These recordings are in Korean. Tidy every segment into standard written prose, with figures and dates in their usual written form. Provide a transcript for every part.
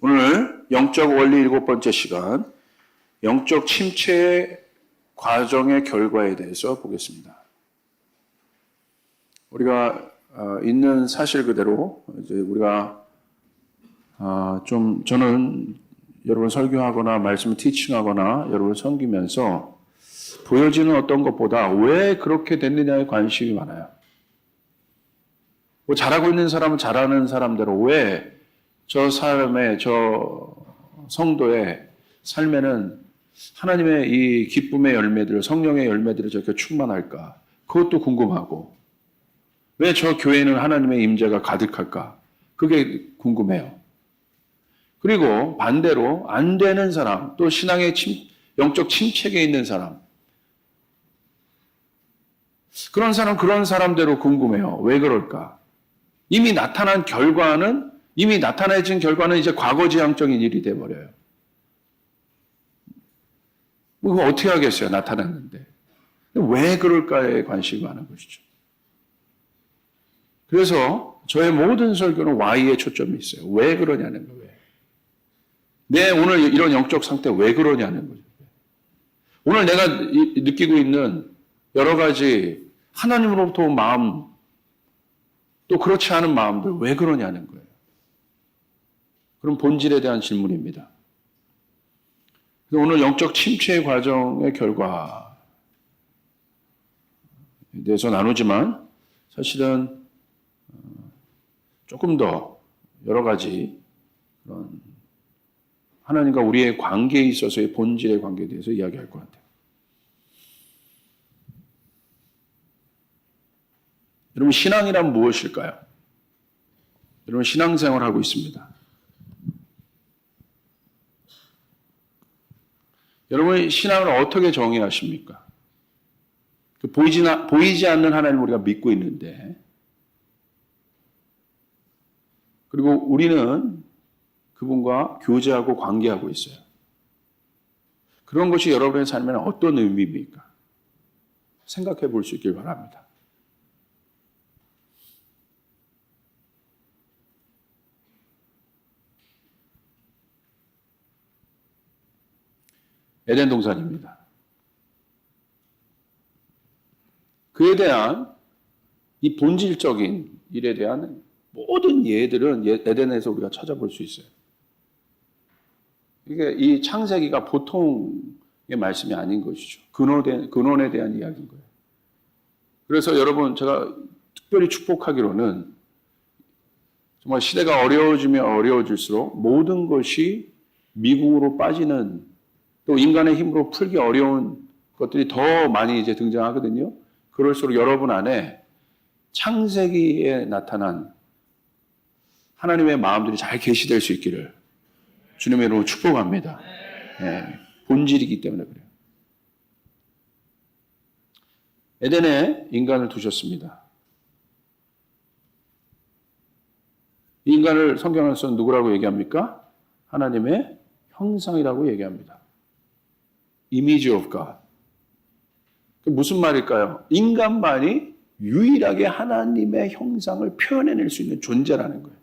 오늘 영적 원리 7번째 시간, 영적 침체의 과정의 결과에 대해서 보겠습니다. 우리가 있는 사실 그대로 이제 우리가 저는 여러분 설교하거나 말씀을 티칭하거나 여러분 섬기면서 보여지는 어떤 것보다 왜 그렇게 됐느냐에 관심이 많아요. 뭐 잘하고 있는 사람은 잘하는 사람대로 왜 저 사람의, 저 성도의 삶에는 하나님의 이 기쁨의 열매들, 성령의 열매들이 저렇게 충만할까? 그것도 궁금하고, 왜 저 교회는 하나님의 임재가 가득할까? 그게 궁금해요. 그리고 반대로 안 되는 사람, 또 신앙의 영적 침체에 있는 사람, 그런 사람대로 궁금해요. 왜 그럴까? 이미 나타내진 결과는 이제 과거지향적인 일이 돼버려요. 그거 어떻게 하겠어요? 나타났는데. 왜 그럴까에 관심이 많은 것이죠. 그래서 저의 모든 설교는 Why에 초점이 있어요. 왜 그러냐는 거예요. 내 오늘 이런 영적 상태 왜 그러냐는 거죠. 오늘 내가 느끼고 있는 여러 가지 하나님으로부터 온 마음, 또 그렇지 않은 마음들 왜 그러냐는 거예요. 그런 본질에 대한 질문입니다. 오늘 영적 침체의 과정의 결과에 대해서 나누지만 사실은 조금 더 여러 가지 그런 하나님과 우리의 관계에 있어서의 본질의 관계에 대해서 이야기할 것 같아요. 여러분, 신앙이란 무엇일까요? 여러분, 신앙생활을 하고 있습니다. 여러분, 신앙을 어떻게 정의하십니까? 보이지 않는 하나님을 우리가 믿고 있는데, 그리고 우리는 그분과 교제하고 관계하고 있어요. 그런 것이 여러분의 삶에는 어떤 의미입니까? 생각해 볼 수 있길 바랍니다. 에덴 동산입니다. 그에 대한 이 본질적인 일에 대한 모든 예들은 에덴에서 우리가 찾아볼 수 있어요. 이게 이 창세기가 보통의 말씀이 아닌 것이죠. 근원에 대한 이야기인 거예요. 그래서 여러분, 제가 특별히 축복하기로는 정말 시대가 어려워지면 어려워질수록 모든 것이 미궁으로 빠지는, 또 인간의 힘으로 풀기 어려운 것들이 더 많이 이제 등장하거든요. 그럴수록 여러분 안에 창세기에 나타난 하나님의 마음들이 잘 계시될 수 있기를 주님의 이름으로 축복합니다. 네, 본질이기 때문에 그래요. 에덴에 인간을 두셨습니다. 이 인간을 성경에서는 누구라고 얘기합니까? 하나님의 형상이라고 얘기합니다. Image of God. 무슨 말일까요? 인간만이 유일하게 하나님의 형상을 표현해낼 수 있는 존재라는 거예요.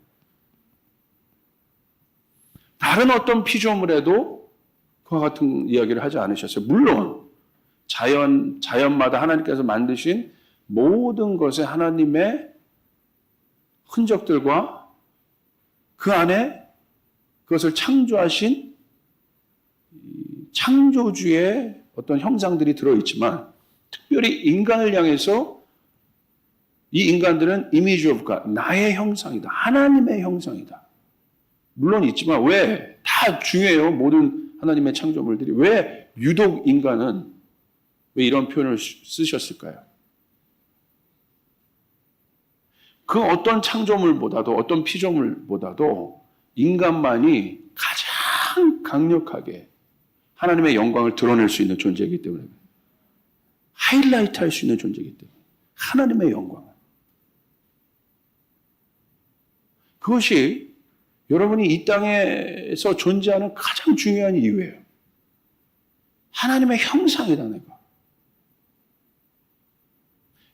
다른 어떤 피조물에도 그와 같은 이야기를 하지 않으셨어요. 물론 자연마다 하나님께서 만드신 모든 것에 하나님의 흔적들과 그 안에 그것을 창조하신 창조주의 어떤 형상들이 들어있지만, 특별히 인간을 향해서 이 인간들은 image of God, 나의 형상이다, 하나님의 형상이다. 물론 있지만 왜? 다 중요해요. 모든 하나님의 창조물들이. 왜 유독 인간은 왜 이런 표현을 쓰셨을까요? 그 어떤 창조물보다도, 어떤 피조물보다도 인간만이 가장 강력하게 하나님의 영광을 드러낼 수 있는 존재이기 때문에, 하이라이트 할 수 있는 존재이기 때문에, 하나님의 영광. 그것이 여러분이 이 땅에서 존재하는 가장 중요한 이유예요. 하나님의 형상이라는 거.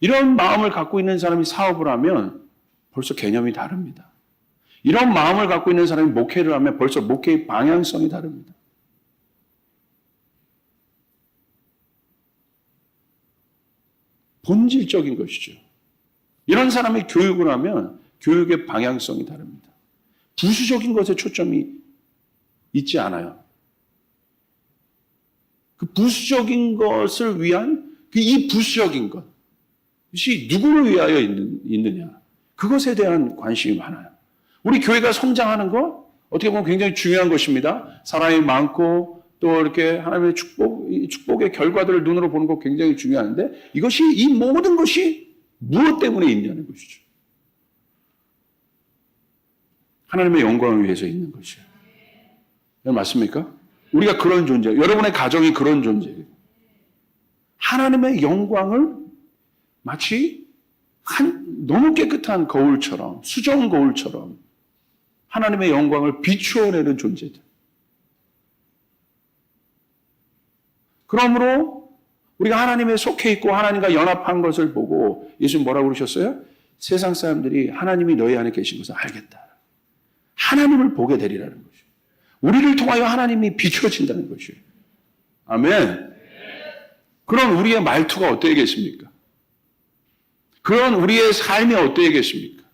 이런 마음을 갖고 있는 사람이 사업을 하면 벌써 개념이 다릅니다. 이런 마음을 갖고 있는 사람이 목회를 하면 벌써 목회의 방향성이 다릅니다. 본질적인 것이죠. 이런 사람이 교육을 하면 교육의 방향성이 다릅니다. 부수적인 것에 초점이 있지 않아요. 그 부수적인 것을 위한 이 부수적인 것이 누구를 위하여 있느냐. 그것에 대한 관심이 많아요. 우리 교회가 성장하는 거 어떻게 보면 굉장히 중요한 것입니다. 사람이 많고 또 이렇게 하나님의 축복의 결과들을 눈으로 보는 거 굉장히 중요한데 이 모든 것이 무엇 때문에 있냐는 것이죠. 하나님의 영광을 위해서 있는 것이에요. 맞습니까? 우리가 그런 존재예요. 여러분의 가정이 그런 존재예요. 하나님의 영광을 마치 너무 깨끗한 거울처럼, 수정 거울처럼 하나님의 영광을 비추어내는 존재들. 그러므로 우리가 하나님에 속해 있고 하나님과 연합한 것을 보고 예수님 뭐라고 그러셨어요? 세상 사람들이 하나님이 너희 안에 계신 것을 알겠다. 하나님을 보게 되리라는 것이에요. 우리를 통하여 하나님이 비추어진다는 것이에요. 아멘. 그런 우리의 말투가 어떠하겠습니까? 그런 우리의 삶이 어떠하겠습니까?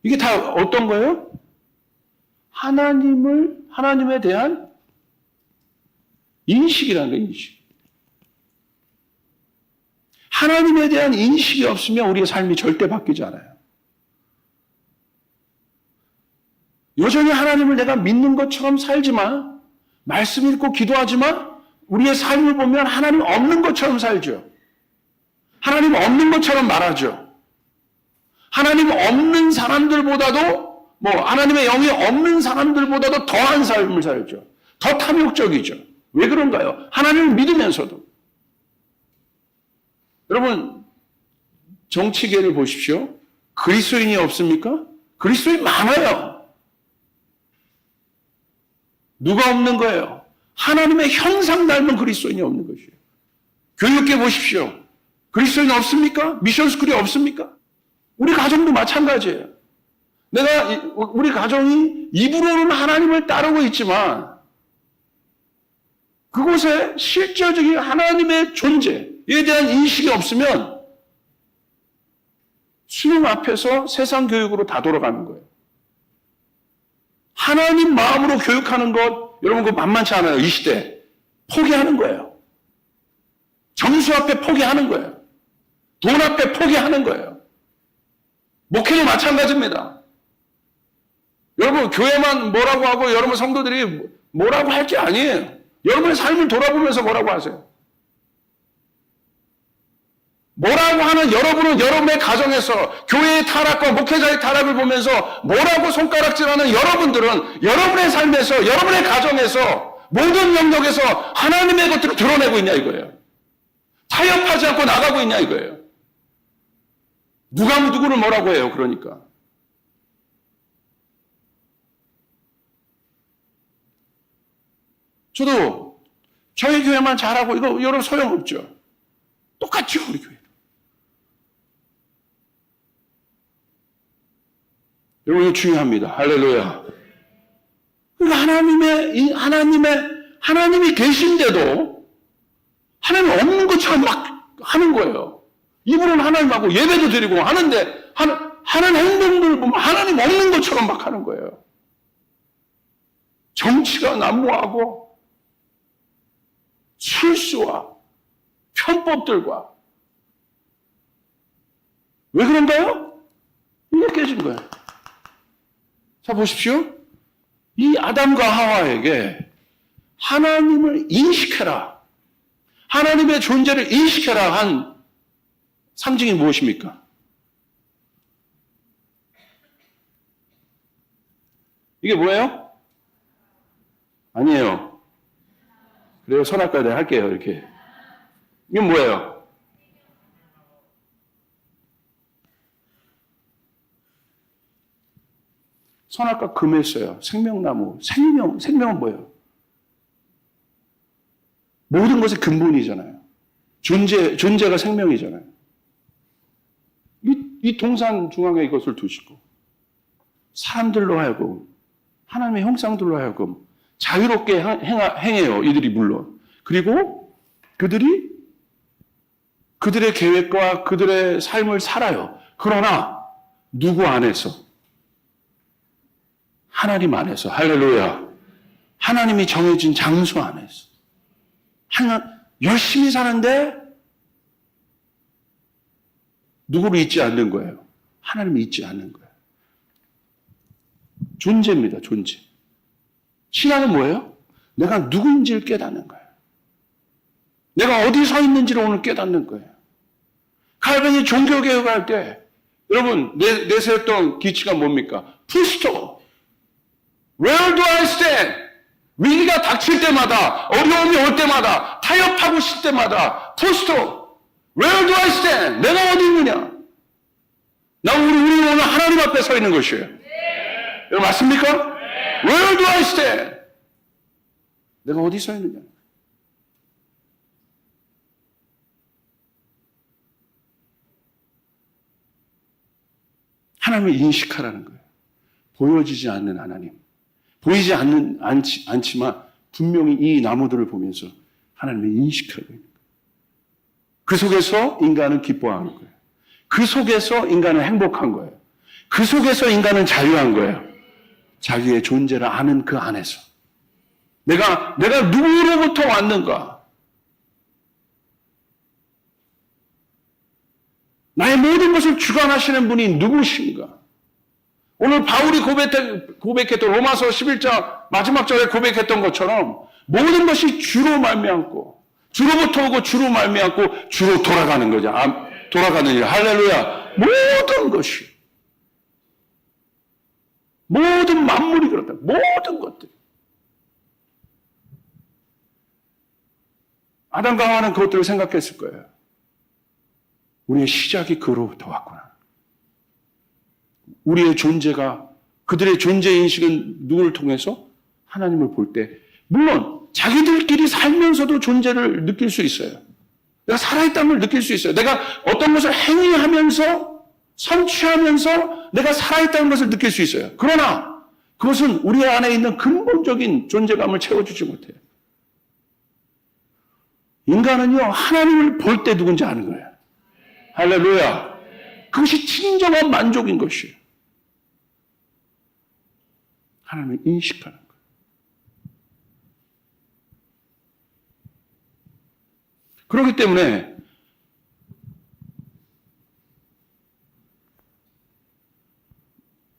이게 다 어떤 거예요? 하나님에 대한 인식이라는 거예요, 인식. 하나님에 대한 인식이 없으면 우리의 삶이 절대 바뀌지 않아요. 여전히 하나님을 내가 믿는 것처럼 살지만, 말씀 읽고 기도하지만, 우리의 삶을 보면 하나님 없는 것처럼 살죠. 하나님 없는 것처럼 말하죠. 하나님 없는 사람들보다도, 하나님의 영이 없는 사람들보다도 더한 삶을 살죠. 더 탐욕적이죠. 왜 그런가요? 하나님을 믿으면서도. 여러분, 정치계를 보십시오. 그리스도인이 없습니까? 그리스도인 많아요. 누가 없는 거예요? 하나님의 형상 닮은 그리스도인이 없는 것이에요. 교육계 보십시오. 그리스도인 없습니까? 미션스쿨이 없습니까? 우리 가정도 마찬가지예요. 우리 가정이 입으로는 하나님을 따르고 있지만 그곳에 실제적인 하나님의 존재에 대한 인식이 없으면 수능 앞에서 세상 교육으로 다 돌아가는 거예요. 하나님 마음으로 교육하는 것, 여러분 그거 만만치 않아요. 이 시대. 포기하는 거예요. 점수 앞에 포기하는 거예요. 돈 앞에 포기하는 거예요. 목회도 마찬가지입니다. 여러분 교회만 뭐라고 하고 여러분 성도들이 뭐라고 할 게 아니에요. 여러분의 삶을 돌아보면서 뭐라고 하세요? 뭐라고 하는 여러분은 여러분의 가정에서 교회의 타락과 목회자의 타락을 보면서 뭐라고 손가락질하는 여러분들은 여러분의 삶에서 여러분의 가정에서 모든 영역에서 하나님의 것들을 드러내고 있냐 이거예요. 타협하지 않고 나가고 있냐 이거예요. 누가 누구를 뭐라고 해요. 그러니까. 저도 저희 교회만 잘하고 이거 여러분 소용없죠. 똑같죠 우리 교회. 여러분 이거 중요합니다. 할렐루야. 그러니까 하나님이 계신데도 하나님 없는 것처럼 막 하는 거예요. 입으로는 하나님하고 예배도 드리고 하는데 하는 행동들을 보면 하나님 없는 것처럼 막 하는 거예요. 정치가 난무하고 실수와 편법들과 왜 그런가요? 이게 깨진 거예요. 자 보십시오. 이 아담과 하와에게 하나님을 인식해라. 하나님의 존재를 인식해라 한 상징이 무엇입니까? 이게 뭐예요? 아니에요. 그래요. 선악과 내가 할게요. 이렇게. 이건 뭐예요? 선악과 금했어요. 생명나무. 생명은 뭐예요? 모든 것의 근본이잖아요. 존재가 생명이잖아요. 이 동산 중앙에 이것을 두시고 사람들로 하여금, 하나님의 형상들로 하여금 자유롭게 행해요. 이들이 물론. 그리고 그들이 그들의 계획과 그들의 삶을 살아요. 그러나 누구 안에서? 하나님 안에서. 할렐루야. 하나님이 정해진 장소 안에서. 열심히 사는데 누구를 잊지 않는 거예요. 하나님을 잊지 않는 거예요. 존재입니다. 존재. 신앙은 뭐예요? 내가 누구인지를 깨닫는 거예요. 내가 어디 서 있는지를 오늘 깨닫는 거예요. 칼빈이 종교개혁할 때 여러분 내세웠던 기치가 뭡니까? 프리스토. Where do I stand? 위기가 닥칠 때마다, 어려움이 올 때마다, 타협하고 싶을 때마다 프리스토. Where do I stand? 내가 어디 있느냐? 우리 오늘 하나님 앞에 서 있는 것이에요. 여러분 맞습니까? Where do I stand? 내가 어디 서 있느냐? 하나님을 인식하라는 거예요. 보여지지 않는 하나님. 보이지 않지만 분명히 이 나무들을 보면서 하나님을 인식하고 있는 거예요. 그 속에서 인간은 기뻐하는 거예요. 그 속에서 인간은 행복한 거예요. 그 속에서 인간은 자유한 거예요. 자기의 존재를 아는 그 안에서. 내가 누구로부터 왔는가? 나의 모든 것을 주관하시는 분이 누구신가? 오늘 바울이 고백했던 로마서 11장 마지막 절에 고백했던 것처럼 모든 것이 주로 말미암고 주로부터 오고 주로 말미암고 주로 돌아가는 거죠. 돌아가는 일. 할렐루야. 모든 것이. 모든 만물이 그렇다. 모든 것들. 아담과 하와는 그것들을 생각했을 거예요. 우리의 시작이 그로부터 왔구나. 우리의 존재가, 그들의 존재인식은 누구를 통해서? 하나님을 볼 때, 물론 자기들끼리 살면서도 존재를 느낄 수 있어요. 내가 살아있다는 걸 느낄 수 있어요. 내가 어떤 것을 행위하면서, 성취하면서 내가 살아있다는 것을 느낄 수 있어요. 그러나 그것은 우리 안에 있는 근본적인 존재감을 채워주지 못해요. 인간은요, 하나님을 볼 때 누군지 아는 거예요. 할렐루야. 그것이 진정한 만족인 것이에요. 하나님을 인식하는 거예요. 그렇기 때문에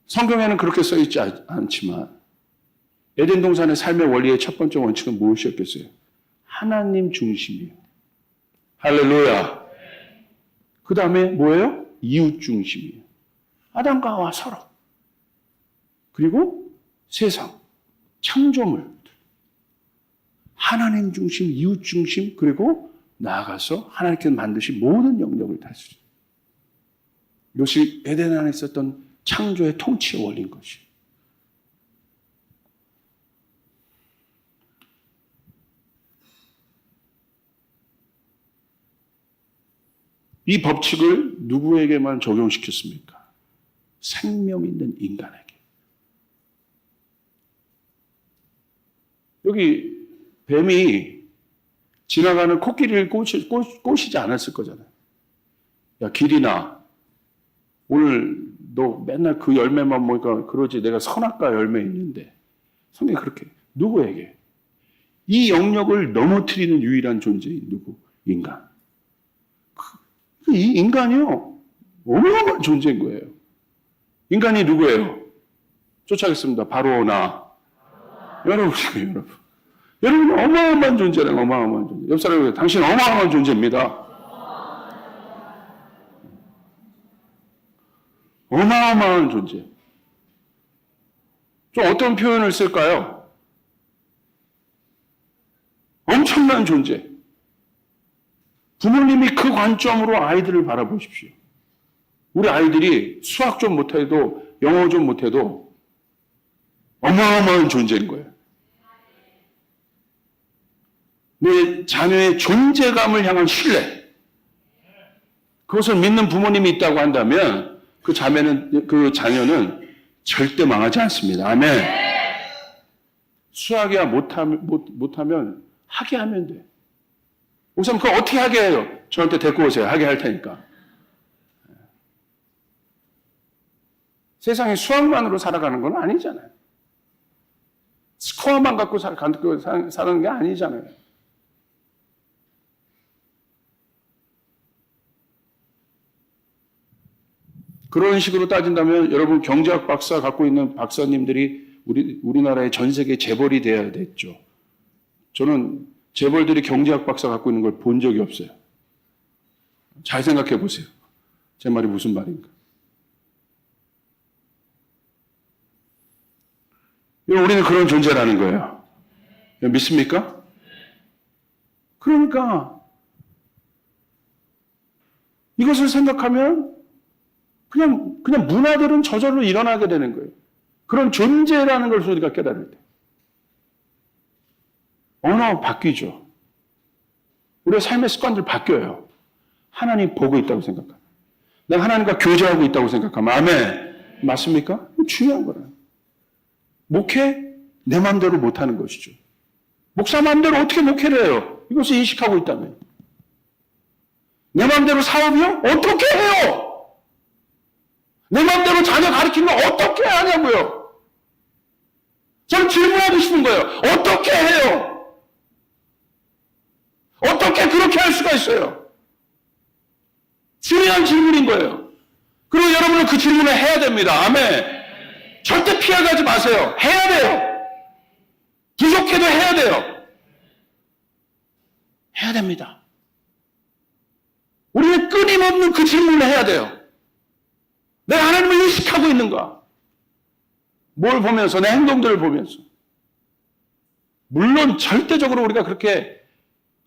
성경에는 그렇게 써있지 않지만 에덴 동산의 삶의 원리의 첫 번째 원칙은 무엇이었겠어요? 하나님 중심이에요. 할렐루야. 그 다음에 뭐예요? 이웃 중심이에요. 아담과 하와 서로. 그리고 세상, 창조물. 하나님 중심, 이웃 중심, 그리고 나아가서 하나님께서 만드신 모든 영역을 다스리는. 이것이 에덴 안에 있었던 창조의 통치의 원리인 것이. 이 법칙을 누구에게만 적용시켰습니까? 생명 있는 인간에게. 여기 뱀이 지나가는 코끼리를 꼬시지 않았을 거잖아요. 야, 길이나 오늘 너 맨날 그 열매만 먹으니까 그러지. 내가 선악과 열매 있는데. 성경이 그렇게. 누구에게? 이 영역을 넘어뜨리는 유일한 존재인 누구? 인간. 이 인간이요. 어마어마한 존재인 거예요. 인간이 누구예요? 쫓아가겠습니다. 바로 나. 여러분이에요, 여러분. 여러분이 어마어마한 존재라는 어마어마한 존재. 옆 사람에게 당신 어마어마한 존재입니다. 어마어마한 존재. 좀 어떤 표현을 쓸까요? 엄청난 존재. 부모님이 그 관점으로 아이들을 바라보십시오. 우리 아이들이 수학 좀 못해도 영어 좀 못해도 어마어마한 존재인 거예요. 내 자녀의 존재감을 향한 신뢰. 그것을 믿는 부모님이 있다고 한다면 그 자녀는 절대 망하지 않습니다. 아멘. 수학이야 못하면 하게 하면 돼. 목사님 그거 어떻게 하게 해요? 저한테 데리고 오세요. 하게 할 테니까. 세상에 수학만으로 살아가는 건 아니잖아요. 스코어만 갖고 사는 게 아니잖아요. 그런 식으로 따진다면 여러분 경제학 박사 갖고 있는 박사님들이 우리나라의 전 세계 재벌이 돼야 됐죠. 저는 재벌들이 경제학 박사 갖고 있는 걸 본 적이 없어요. 잘 생각해 보세요. 제 말이 무슨 말인가. 우리는 그런 존재라는 거예요. 믿습니까? 그러니까 이것을 생각하면 그냥 문화들은 저절로 일어나게 되는 거예요. 그런 존재라는 걸 우리가 깨달을 때. 언어 바뀌죠. 우리의 삶의 습관들 바뀌어요. 하나님 보고 있다고 생각하면. 내가 하나님과 교제하고 있다고 생각하면. 아멘. 맞습니까? 중요한 거라요. 목회? 내 마음대로 못하는 것이죠. 목사 마음대로 어떻게 목회를 해요? 이것을 인식하고 있다면. 내 마음대로 사업이요? 어떻게 해요? 내 마음대로 자녀 가르치면 어떻게 하냐고요? 저는 질문하고 싶은 거예요. 어떻게 해요? 어떻게 그렇게 할 수가 있어요? 중요한 질문인 거예요. 그리고 여러분은 그 질문을 해야 됩니다. 아멘. 절대 피해가지 마세요. 해야 돼요. 부족해도 해야 돼요. 해야 됩니다. 우리는 끊임없는 그 질문을 해야 돼요. 내가 하나님을 인식하고 있는가? 뭘 보면서, 내 행동들을 보면서. 물론 절대적으로 우리가 그렇게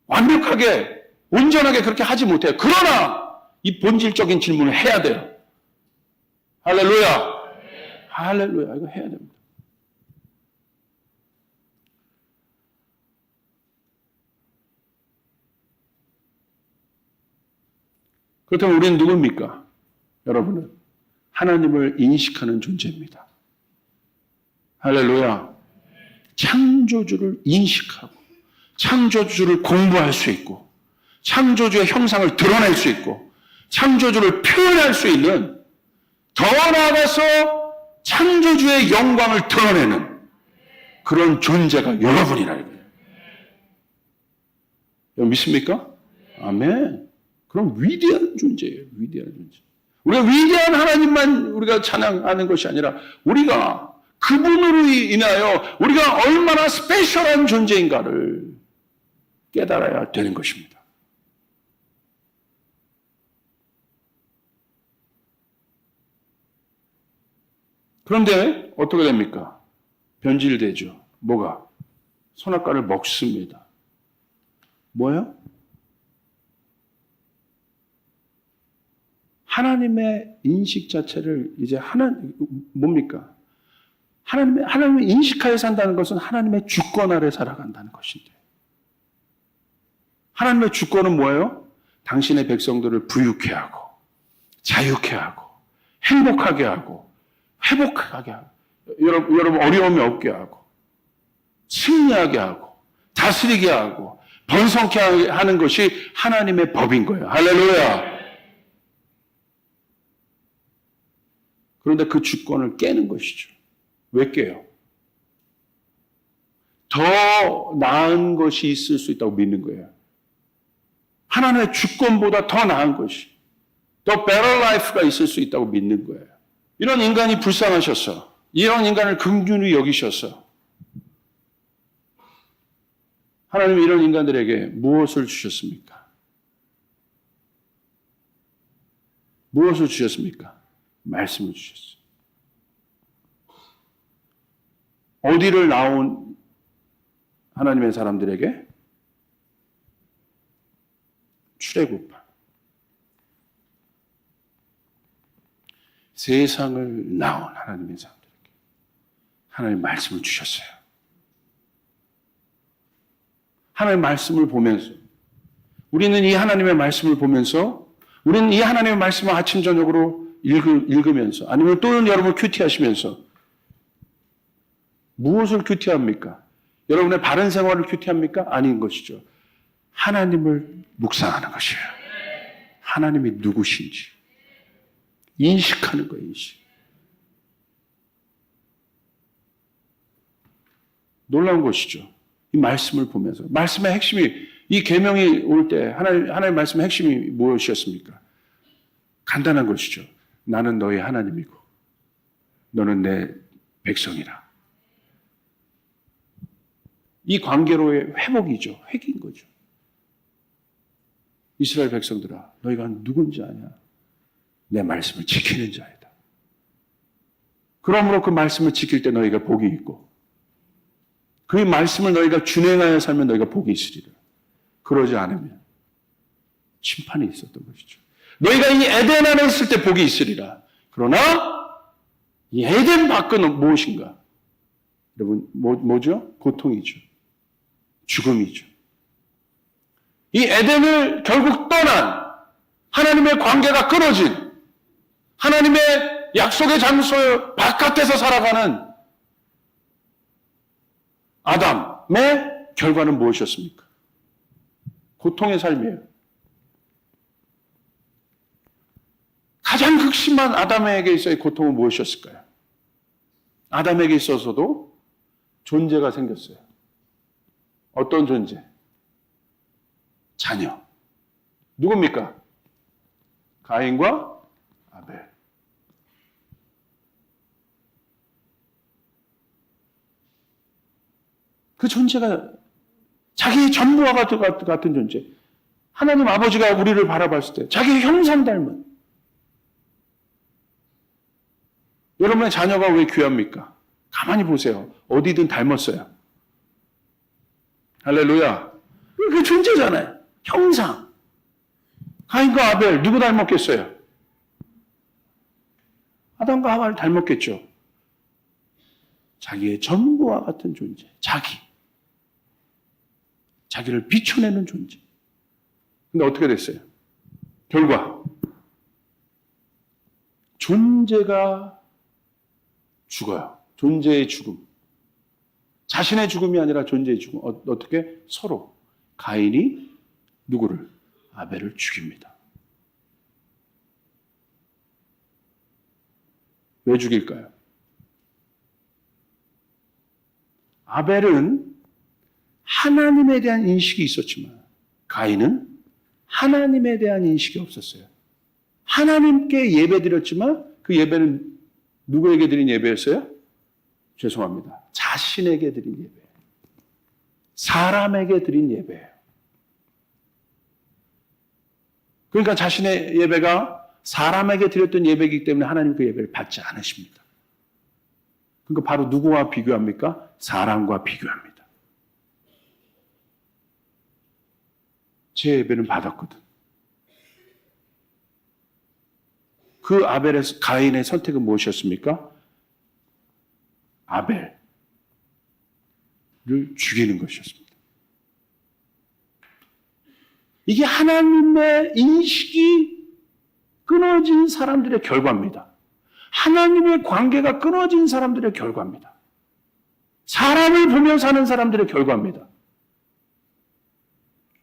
완벽하게, 온전하게 그렇게 하지 못해요. 그러나 이 본질적인 질문을 해야 돼요. 할렐루야. 할렐루야. 이거 해야 됩니다. 그렇다면 우리는 누굽니까? 여러분은 하나님을 인식하는 존재입니다. 할렐루야. 창조주를 인식하고 창조주를 공부할 수 있고 창조주의 형상을 드러낼 수 있고 창조주를 표현할 수 있는, 더 나아가서 창조주의 영광을 드러내는 그런 존재가 여러분이라는 거예요. 여러분 믿습니까? 아멘. 그럼 위대한 존재예요. 위대한 존재. 우리가 위대한 하나님만 우리가 찬양하는 것이 아니라 우리가 그분으로 인하여 우리가 얼마나 스페셜한 존재인가를 깨달아야 되는 것입니다. 그런데 어떻게 됩니까? 변질되죠. 뭐가? 선악과를 먹습니다. 뭐요? 하나님의 인식 자체를 이제 뭡니까? 하나님의 인식하에 산다는 것은 하나님의 주권 아래 살아간다는 것인데. 하나님의 주권은 뭐예요? 당신의 백성들을 부유케 하고, 자유케 하고, 행복하게 하고, 회복하게 하고, 여러분 어려움이 없게 하고, 승리하게 하고, 다스리게 하고, 번성케 하는 것이 하나님의 법인 거예요. 할렐루야. 그런데 그 주권을 깨는 것이죠. 왜 깨요? 더 나은 것이 있을 수 있다고 믿는 거예요. 하나님의 주권보다 더 나은 것이, 더 better life가 있을 수 있다고 믿는 거예요. 이런 인간이 불쌍하셔서, 이런 인간을 긍휼히 여기셔서 하나님이 이런 인간들에게 무엇을 주셨습니까? 무엇을 주셨습니까? 말씀을 주셨어요. 어디를 나온 하나님의 사람들에게? 출애굽. 세상을 나온 하나님의 사람들에게 하나님의 말씀을 주셨어요. 하나님의 말씀을 보면서, 우리는 이 하나님의 말씀을 보면서, 우리는 이 하나님의 말씀을 아침 저녁으로 읽으면서, 아니면 또는 여러분 큐티 하시면서 무엇을 큐티합니까? 여러분의 바른 생활을 큐티합니까? 아닌 것이죠. 하나님을 묵상하는 것이에요. 하나님이 누구신지 인식하는 거예요. 인식. 놀라운 것이죠. 이 말씀을 보면서 말씀의 핵심이 이 계명이 올 때 하나님의 말씀의 핵심이 무엇이었습니까? 간단한 것이죠. 나는 너의 하나님이고 너는 내 백성이라. 이 관계로의 회복이죠. 회개인 거죠. 이스라엘 백성들아, 너희가 누군지 아냐? 내 말씀을 지키는 자이다. 그러므로 그 말씀을 지킬 때 너희가 복이 있고 그 말씀을 너희가 준행하여 살면 너희가 복이 있으리라. 그러지 않으면 심판이 있었던 것이죠. 너희가 이 에덴 안에 있을 때 복이 있으리라. 그러나 이 에덴 밖은 무엇인가? 여러분 뭐죠? 고통이죠. 죽음이죠. 이 에덴을 결국 떠난 하나님의 관계가 끊어진 하나님의 약속의 장소 바깥에서 살아가는 아담의 결과는 무엇이었습니까? 고통의 삶이에요. 가장 극심한 아담에게 있어의 고통은 무엇이었을까요? 아담에게 있어서도 존재가 생겼어요. 어떤 존재? 자녀. 누굽니까? 가인과 아벨. 그 존재가 자기의 전부와 같은 존재. 하나님 아버지가 우리를 바라봤을 때 자기의 형상 닮은. 여러분의 자녀가 왜 귀합니까? 가만히 보세요. 어디든 닮았어요. 할렐루야. 그 존재잖아요. 형상. 가인과 아벨 누구 닮았겠어요? 아담과 하와를 닮았겠죠. 자기의 전부와 같은 존재. 자기를 비춰내는 존재. 근데 어떻게 됐어요? 결과. 존재가 죽어요. 존재의 죽음. 자신의 죽음이 아니라 존재의 죽음. 어떻게? 서로. 가인이 누구를? 아벨을 죽입니다. 왜 죽일까요? 아벨은 하나님에 대한 인식이 있었지만 가인은 하나님에 대한 인식이 없었어요. 하나님께 예배드렸지만 그 예배는 누구에게 드린 예배였어요? 죄송합니다. 자신에게 드린 예배예요. 사람에게 드린 예배예요. 그러니까 자신의 예배가 사람에게 드렸던 예배이기 때문에 하나님 그 예배를 받지 않으십니다. 그러니까 바로 누구와 비교합니까? 사람과 비교합니다. 제 예배는 받았거든. 그 가인의 선택은 무엇이었습니까? 아벨을 죽이는 것이었습니다. 이게 하나님의 인식이 끊어진 사람들의 결과입니다. 하나님의 관계가 끊어진 사람들의 결과입니다. 사람을 보며 사는 사람들의 결과입니다.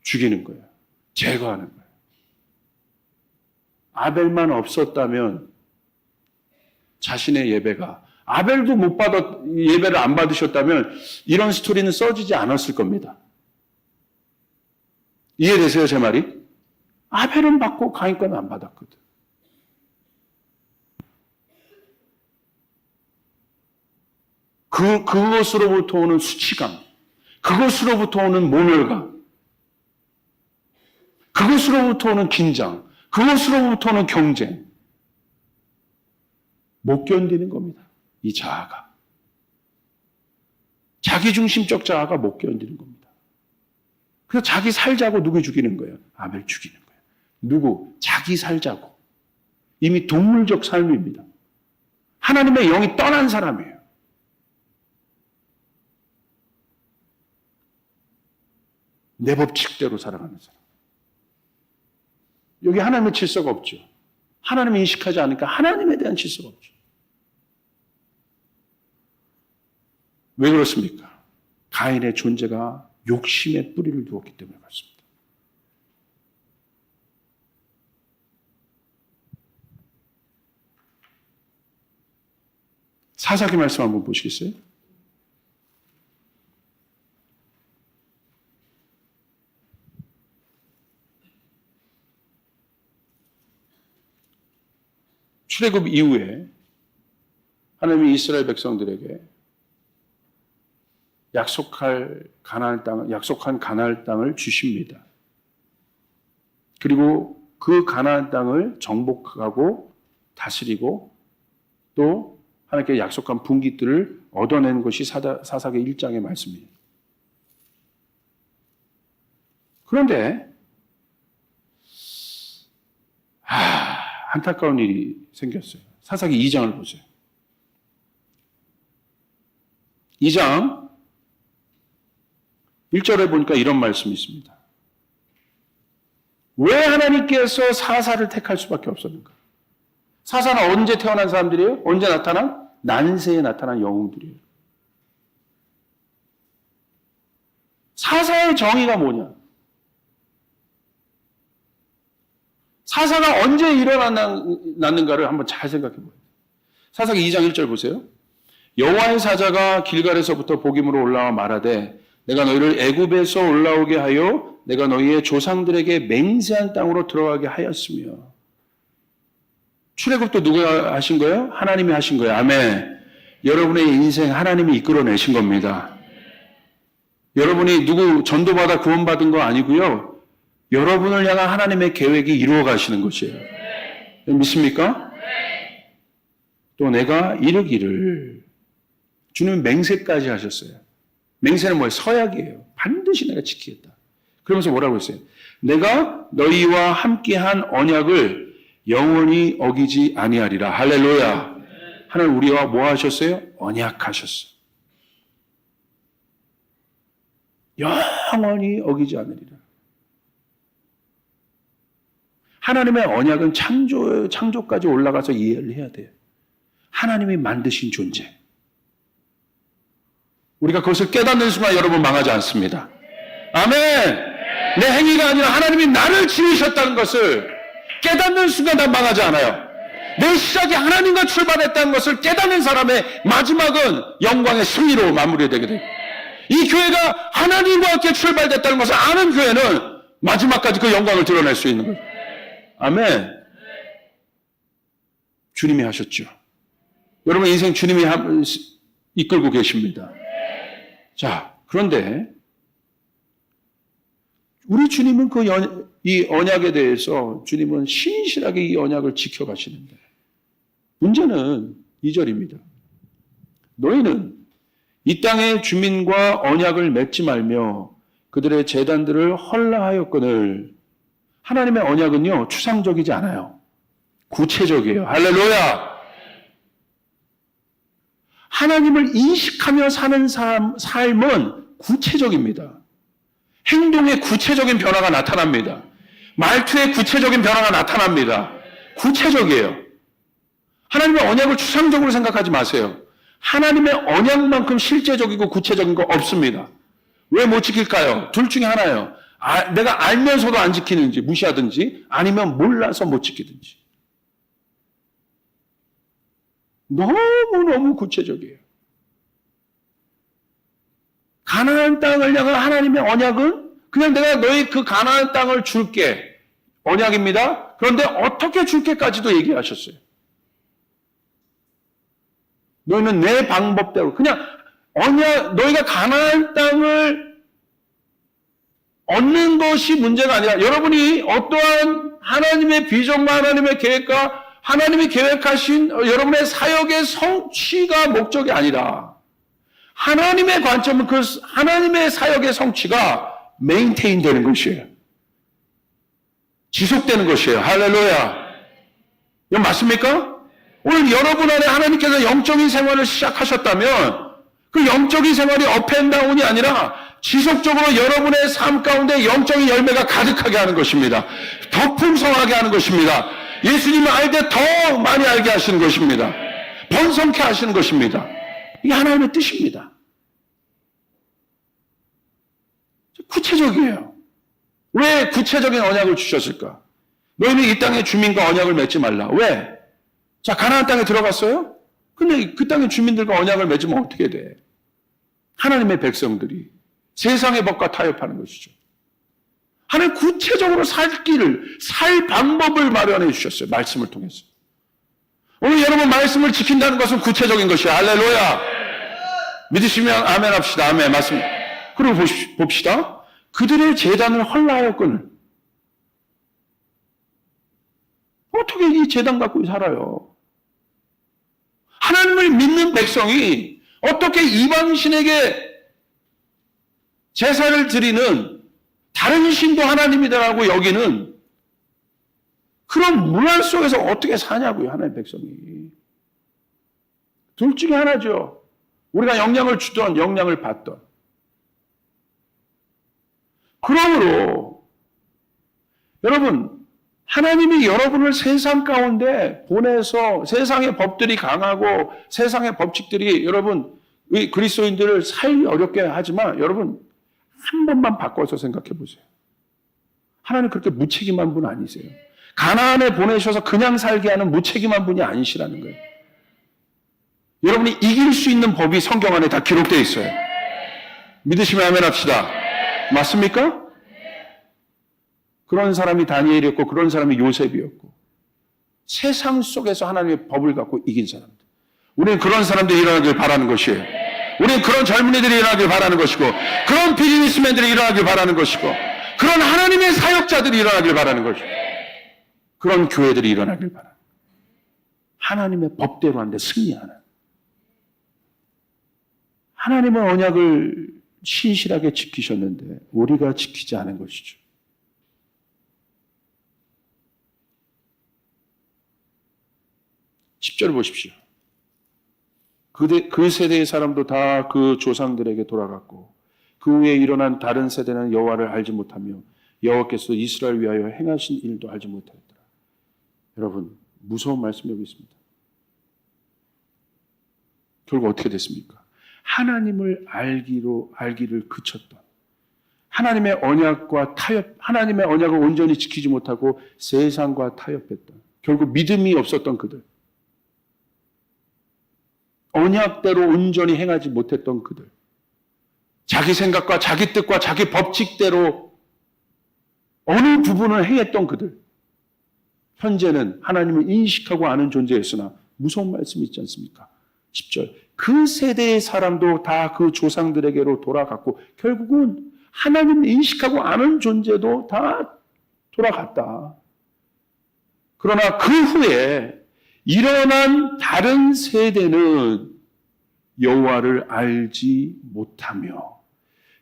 죽이는 거예요. 제거하는 거예요. 아벨만 없었다면 자신의 예배가 아벨도 예배를 안 받으셨다면 이런 스토리는 써지지 않았을 겁니다. 이해되세요, 제 말이? 아벨은 받고 가인 거는 안 받았거든. 그것으로부터 오는 수치감, 그것으로부터 오는 모멸감, 그것으로부터 오는 긴장, 그것으로부터 오는 경쟁, 못 견디는 겁니다. 이 자아가. 자기중심적 자아가 못 견디는 겁니다. 그래서 자기 살자고 누구 죽이는 거예요? 아벨 죽이는 거예요. 누구? 자기 살자고. 이미 동물적 삶입니다. 하나님의 영이 떠난 사람이에요. 내 법칙대로 살아가는 사람. 여기 하나님의 질서가 없죠. 하나님을 인식하지 않으니까 하나님에 대한 질서가 없죠. 왜 그렇습니까? 가인의 존재가 욕심의 뿌리를 두었기 때문에 그렇습니다. 사사기 말씀 한번 보시겠어요? 출애굽 이후에 하나님이 이스라엘 백성들에게 약속한 가나안 땅을 주십니다. 그리고 그 가나안 땅을 정복하고 다스리고 또 하나님께 약속한 분깃들을 얻어내는 것이 사사기 1장의 말씀이에요. 그런데 안타까운 일이 생겼어요. 사사기 2장을 보세요. 2장 1절에 보니까 이런 말씀이 있습니다. 왜 하나님께서 사사를 택할 수밖에 없었는가? 사사는 언제 태어난 사람들이에요? 언제 나타난? 난세에 나타난 영웅들이에요. 사사의 정의가 뭐냐? 사사가 언제 일어났는가를 한번 잘 생각해 보세요. 사사기 2장 1절 보세요. 여호와의 사자가 길갈에서부터 복임으로 올라와 말하되 내가 너희를 애굽에서 올라오게 하여 내가 너희의 조상들에게 맹세한 땅으로 들어가게 하였으며. 출애굽도 누가 하신 거예요? 하나님이 하신 거예요. 아멘. 여러분의 인생 하나님이 이끌어내신 겁니다. 여러분이 누구 전도받아 구원받은 거 아니고요. 여러분을 향한 하나님의 계획이 이루어 가시는 것이에요. 믿습니까? 또 내가 이르기를 주님 맹세까지 하셨어요. 맹세는 뭐예요? 서약이에요. 반드시 내가 지키겠다. 그러면서 뭐라고 했어요? 내가 너희와 함께한 언약을 영원히 어기지 아니하리라. 할렐루야. 하나님 우리와 뭐 하셨어요? 언약하셨어요. 영원히 어기지 않으리라. 하나님의 언약은 창조까지 올라가서 이해를 해야 돼요. 하나님이 만드신 존재. 우리가 그것을 깨닫는 순간 여러분 망하지 않습니다. 아멘! 내 행위가 아니라 하나님이 나를 지으셨다는 것을 깨닫는 순간 난 망하지 않아요. 내 시작이 하나님과 출발했다는 것을 깨닫는 사람의 마지막은 영광의 승리로 마무리되게 돼요. 이 교회가 하나님과 함께 출발됐다는 것을 아는 교회는 마지막까지 그 영광을 드러낼 수 있는 거예요. 아멘. 주님이 하셨죠. 여러분 인생 주님이 이끌고 계십니다. 자, 그런데 우리 주님은 이 언약에 대해서 주님은 신실하게 이 언약을 지켜가시는데 문제는 2절입니다. 너희는 이 땅의 주민과 언약을 맺지 말며 그들의 제단들을 헐라하였거늘. 하나님의 언약은요 추상적이지 않아요. 구체적이에요. 할렐루야. 하나님을 인식하며 사는 삶은 구체적입니다. 행동에 구체적인 변화가 나타납니다. 말투에 구체적인 변화가 나타납니다. 구체적이에요. 하나님의 언약을 추상적으로 생각하지 마세요. 하나님의 언약만큼 실제적이고 구체적인 거 없습니다. 왜 못 지킬까요? 둘 중에 하나예요. 내가 알면서도 안 지키는지 무시하든지 아니면 몰라서 못 지키든지. 너무너무 구체적이에요. 가나안 땅을 향한 하나님의 언약은 그냥 내가 너희 그 가나안 땅을 줄게. 언약입니다. 그런데 어떻게 줄게까지도 얘기하셨어요. 너희는 내 방법대로 그냥 언약, 너희가 가나안 땅을 얻는 것이 문제가 아니라 여러분이 어떠한 하나님의 비전과 하나님의 계획과 하나님이 계획하신 여러분의 사역의 성취가 목적이 아니라 하나님의 관점은 그 하나님의 사역의 성취가 메인테인 되는 것이에요. 지속되는 것이에요. 할렐루야. 이건 맞습니까? 오늘 여러분 안에 하나님께서 영적인 생활을 시작하셨다면 그 영적인 생활이 업앤다운이 아니라 지속적으로 여러분의 삶 가운데 영적인 열매가 가득하게 하는 것입니다. 더 풍성하게 하는 것입니다. 예수님을 알 때 더 많이 알게 하시는 것입니다. 번성케 하시는 것입니다. 이게 하나님의 뜻입니다. 구체적이에요. 왜 구체적인 언약을 주셨을까? 너희는 이 땅의 주민과 언약을 맺지 말라. 왜? 자, 가나안 땅에 들어갔어요? 근데 그 땅의 주민들과 언약을 맺으면 어떻게 돼? 하나님의 백성들이 세상의 법과 타협하는 것이죠. 하나님 구체적으로 살 길을, 살 방법을 마련해 주셨어요. 말씀을 통해서. 오늘 여러분 말씀을 지킨다는 것은 구체적인 것이야. 할렐루야. 믿으시면 아멘 합시다. 아멘. 맞습니다. 그리고 봅시다. 그들의 제단을 헐라하였거늘. 어떻게 이 제단 갖고 살아요? 하나님을 믿는 백성이 어떻게 이방신에게 제사를 드리는 다른 신도 하나님이다라고 여기는 그런 문화 속에서 어떻게 사냐고요, 하나님의 백성이. 둘 중에 하나죠. 우리가 영향을 주던, 영향을 받던. 그러므로 여러분, 하나님이 여러분을 세상 가운데 보내서 세상의 법들이 강하고 세상의 법칙들이 여러분, 그리스도인들을 살기 어렵게 하지만 여러분, 한 번만 바꿔서 생각해 보세요. 하나님 그렇게 무책임한 분 아니세요. 가나안에 보내셔서 그냥 살게 하는 무책임한 분이 아니시라는 거예요. 여러분이 이길 수 있는 법이 성경 안에 다 기록되어 있어요. 믿으시면 아멘 합시다. 맞습니까? 그런 사람이 다니엘이었고 그런 사람이 요셉이었고 세상 속에서 하나님의 법을 갖고 이긴 사람들. 우리는 그런 사람들이 일어나길 바라는 것이에요. 우리는 그런 젊은이들이 일어나길 바라는 것이고 그런 비즈니스맨들이 일어나길 바라는 것이고 그런 하나님의 사역자들이 일어나길 바라는 것이고 그런 교회들이 일어나길 바라는 거예요. 하나님의 법대로 하는데 승리하는. 하나님은 언약을 신실하게 지키셨는데 우리가 지키지 않은 것이죠. (10절) 보십시오. 그 세대의 사람도 다 그 조상들에게 돌아갔고 그 후에 일어난 다른 세대는 여호와를 알지 못하며 여호와께서 이스라엘 위하여 행하신 일도 알지 못하였더라. 여러분, 무서운 말씀이 여기 있습니다. 결국 어떻게 됐습니까? 하나님을 알기를 그쳤던 하나님의 언약과 타협, 하나님의 언약을 온전히 지키지 못하고 세상과 타협했던 결국 믿음이 없었던 그들, 언약대로 온전히 행하지 못했던 그들, 자기 생각과 자기 뜻과 자기 법칙대로 어느 부분을 행했던 그들, 현재는 하나님을 인식하고 아는 존재였으나 무서운 말씀이 있지 않습니까? 10절. 그 세대의 사람도 다 그 조상들에게로 돌아갔고 결국은 하나님을 인식하고 아는 존재도 다 돌아갔다. 그러나 그 후에 일어난 다른 세대는 여호와를 알지 못하며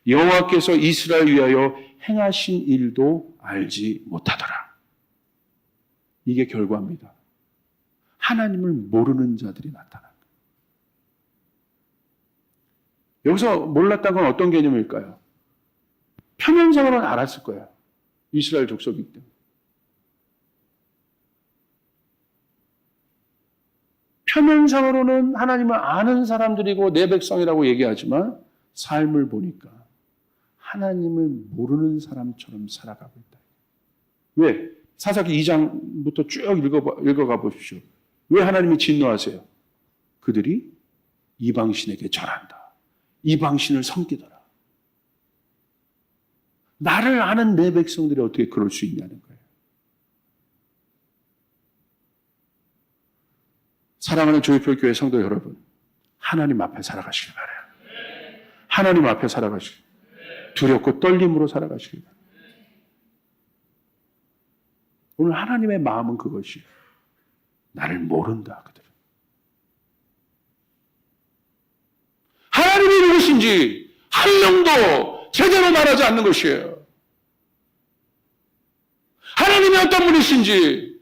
여호와께서 이스라엘 위하여 행하신 일도 알지 못하더라. 이게 결과입니다. 하나님을 모르는 자들이 나타난다. 여기서 몰랐다는 건 어떤 개념일까요? 표면적으로는 알았을 거예요. 이스라엘 족속이기 때문에. 표면상으로는 하나님을 아는 사람들이고 내 백성이라고 얘기하지만 삶을 보니까 하나님을 모르는 사람처럼 살아가고 있다. 왜? 사사기 2장부터 쭉 읽어가 보십시오. 왜 하나님이 진노하세요? 그들이 이방신에게 절한다. 이방신을 섬기더라. 나를 아는 내 백성들이 어떻게 그럴 수 있냐는 거예요. 사랑하는 조이풀교회 성도 여러분, 하나님 앞에 살아가시길 바라요. 하나님 앞에 살아가시길, 두렵고 떨림으로 살아가시길 바라요. 오늘 하나님의 마음은 그것이에요. 나를 모른다, 그들은. 하나님이 누구신지 한 명도 제대로 말하지 않는 것이에요. 하나님이 어떤 분이신지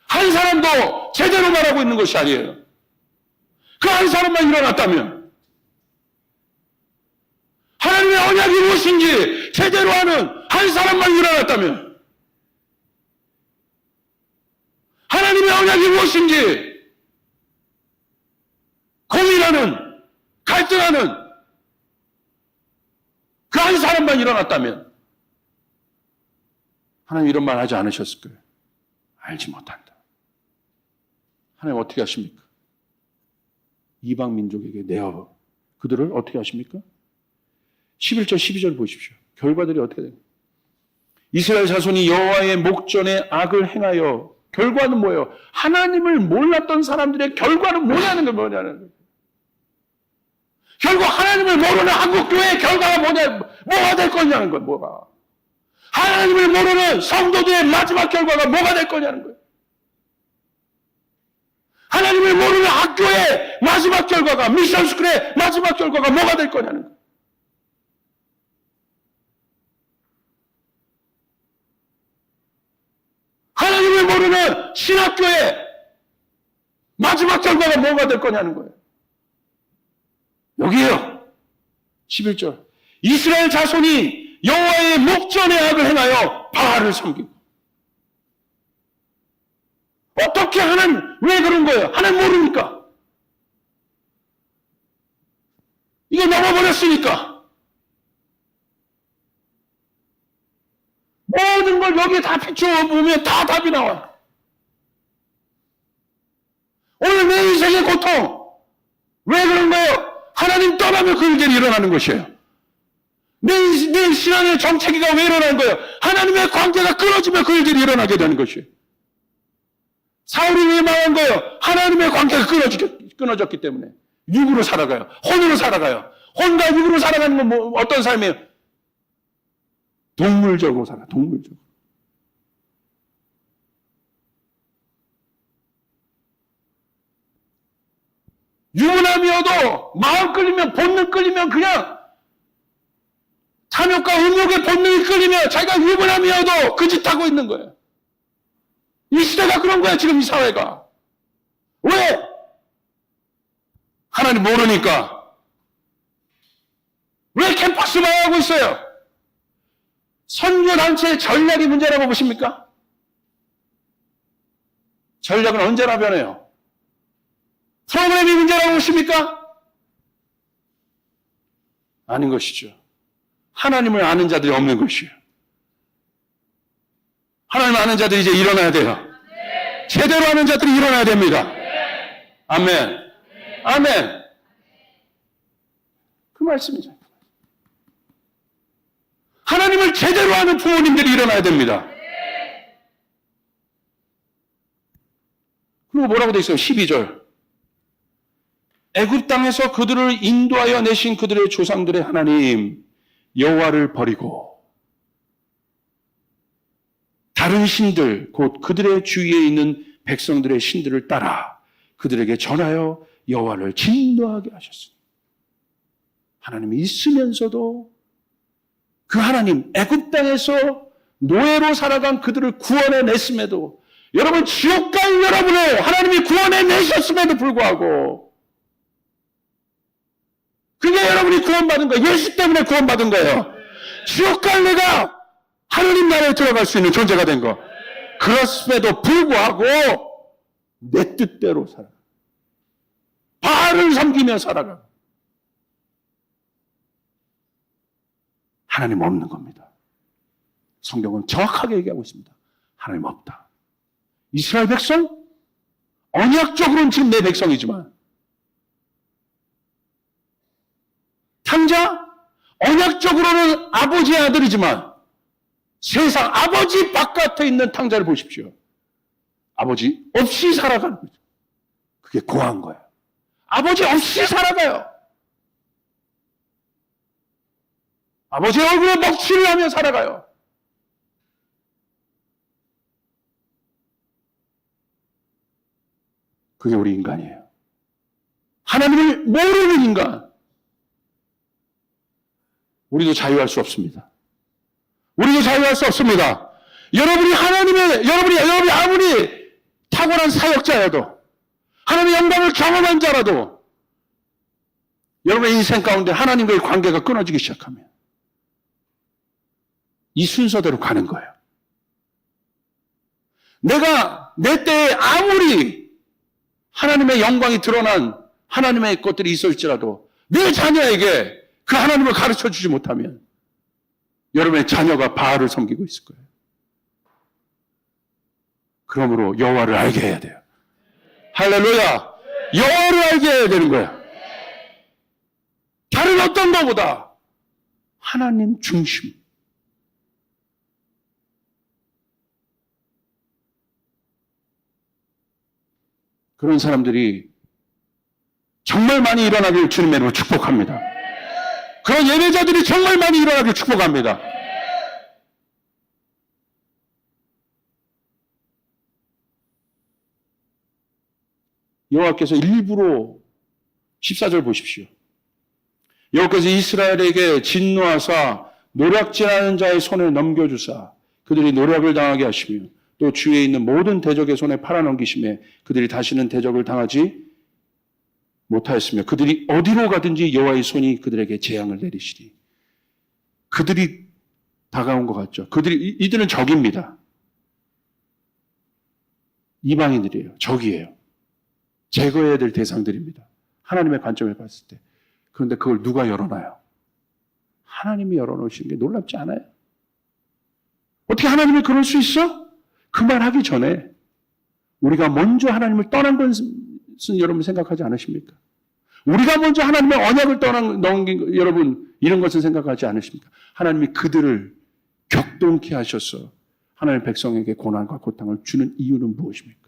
한 사람도 제대로 말하고 있는 것이 아니에요. 그 한 사람만 일어났다면 하나님의 언약이 무엇인지 제대로 아는 한 사람만 일어났다면 하나님의 언약이 무엇인지 고민하는 갈등하는 그 그 한 사람만 일어났다면 하나님 이런 말 하지 않으셨을 거예요. 알지 못한다. 하나님 어떻게 하십니까? 이방 민족에게 내어 그들을 어떻게 하십니까? 11절 12절 보십시오. 결과들이 어떻게 됩니까? 이스라엘 자손이 여호와의 목전에 악을 행하여 결과는 뭐예요? 하나님을 몰랐던 사람들의 결과는 뭐냐는 거예요. 결국 하나님을 모르는 한국교회의 결과가 뭐가 될 거냐는 거예요. 뭐가. 하나님을 모르는 성도들의 마지막 결과가 뭐가 될 거냐는 거예요. 하나님을 모르는 학교의 마지막 결과가, 미션스쿨의 마지막 결과가 뭐가 될 거냐는 거예요. 하나님을 모르는 신학교의 마지막 결과가 뭐가 될 거냐는 거예요. 여기에요. 11절. 이스라엘 자손이 여호와의 목전에 악을 행하여 바알을 섬기고. 어떻게 하나님, 왜 그런 거예요? 하나님 모르니까. 이거 넘어버렸으니까. 모든 걸 여기에 다 비춰보면 다 답이 나와요. 오늘 내 인생의 고통. 왜 그런 거예요? 하나님 떠나면 그 일들이 일어나는 것이에요. 내 신앙의 정체기가 왜 일어나는 거예요? 하나님의 관계가 끊어지면 그 일들이 일어나게 되는 것이에요. 사울이 왜 망한 거예요? 하나님의 관계가 끊어졌기 때문에. 육으로 살아가요. 혼으로 살아가요. 혼과 육으로 살아가는 건 어떤 삶이에요? 동물적으로 살아요. 동물적으로. 유부남이어도 마음 끌리면, 본능 끌리면 그냥 탐욕과 음욕의 본능이 끌리면 자기가 유부남이어도 그 짓 하고 있는 거예요. 이 시대가 그런 거야, 지금 이 사회가. 왜? 하나님 모르니까. 왜 캠퍼스 망하고 있어요? 선교단체의 전략이 문제라고 보십니까? 전략은 언제나 변해요. 프로그램이 문제라고 보십니까? 아닌 것이죠. 하나님을 아는 자들이 없는 것이에요. 하나님을 아는 자들이 이제 일어나야 돼요. 제대로 아는 자들이 일어나야 됩니다. 아멘. 아멘. 그 말씀이죠. 하나님을 제대로 아는 부모님들이 일어나야 됩니다. 그리고 뭐라고 되어 있어요? 12절. 애굽 땅에서 그들을 인도하여 내신 그들의 조상들의 하나님 여호와를 버리고 다른 신들 곧 그들의 주위에 있는 백성들의 신들을 따라 그들에게 전하여 여호와를 진노하게 하셨습니다. 하나님이 있으면서도 그 하나님 애굽 땅에서 노예로 살아간 그들을 구원해 냈음에도 여러분 지옥 갈 여러분을 하나님이 구원해 내셨음에도 불구하고 그게 여러분이 구원받은 거예요. 예수 때문에 구원받은 거예요. 지옥 갈 내가 하나님 나라에 들어갈 수 있는 존재가 된 거. 그렇음에도 불구하고 내 뜻대로 살아. 바알을 섬기며 살아가. 하나님 없는 겁니다. 성경은 정확하게 얘기하고 있습니다. 하나님 없다. 이스라엘 백성? 언약적으로는 지금 내 백성이지만 탕자? 언약적으로는 아버지의 아들이지만 세상 아버지 바깥에 있는 탕자를 보십시오. 아버지 없이 살아가는 거죠. 그게 고한 거예요. 아버지 없이 살아가요. 아버지의 얼굴에 먹칠을 하며 살아가요. 그게 우리 인간이에요. 하나님을 모르는 인간. 우리도 자유할 수 없습니다. 우리도 자유할 수 없습니다. 여러분이 여러분이 아무리 탁월한 사역자여도, 하나님의 영광을 경험한 자라도, 여러분의 인생 가운데 하나님과의 관계가 끊어지기 시작하면, 이 순서대로 가는 거예요. 내가 내 때에 아무리 하나님의 영광이 드러난 하나님의 것들이 있을지라도, 내 자녀에게 그 하나님을 가르쳐 주지 못하면 여러분의 자녀가 바알을 섬기고 있을 거예요. 그러므로 여호와를 알게 해야 돼요. 할렐루야! 여호와를 알게 해야 되는 거야. 다른 어떤 것보다 하나님 중심. 그런 사람들이 정말 많이 일어나길 주님의 이름으로 축복합니다. 그런 예배자들이 정말 많이 일어나길 축복합니다. 여호와께서 일부러 14절 보십시오. 여호와께서 이스라엘에게 진노하사 노략질하는 자의 손에 넘겨주사 그들이 노략을 당하게 하시며 또 주위에 있는 모든 대적의 손에 팔아넘기심에 그들이 다시는 대적을 당하지 못하였으며 그들이 어디로 가든지 여호와의 손이 그들에게 재앙을 내리시리. 그들이 다가온 것 같죠. 이들은 적입니다. 이방인들이에요. 적이에요. 제거해야 될 대상들입니다. 하나님의 관점에 봤을 때. 그런데 그걸 누가 열어놔요? 하나님이 열어놓으시는 게 놀랍지 않아요? 어떻게 하나님이 그럴 수 있어? 그 말하기 전에 우리가 먼저 하나님을 떠난 것은 여러분 생각하지 않으십니까? 우리가 먼저 하나님의 언약을 넘긴 여러분 이런 것은 생각하지 않으십니까? 하나님이 그들을 격동케 하셔서 하나님의 백성에게 고난과 고통을 주는 이유는 무엇입니까?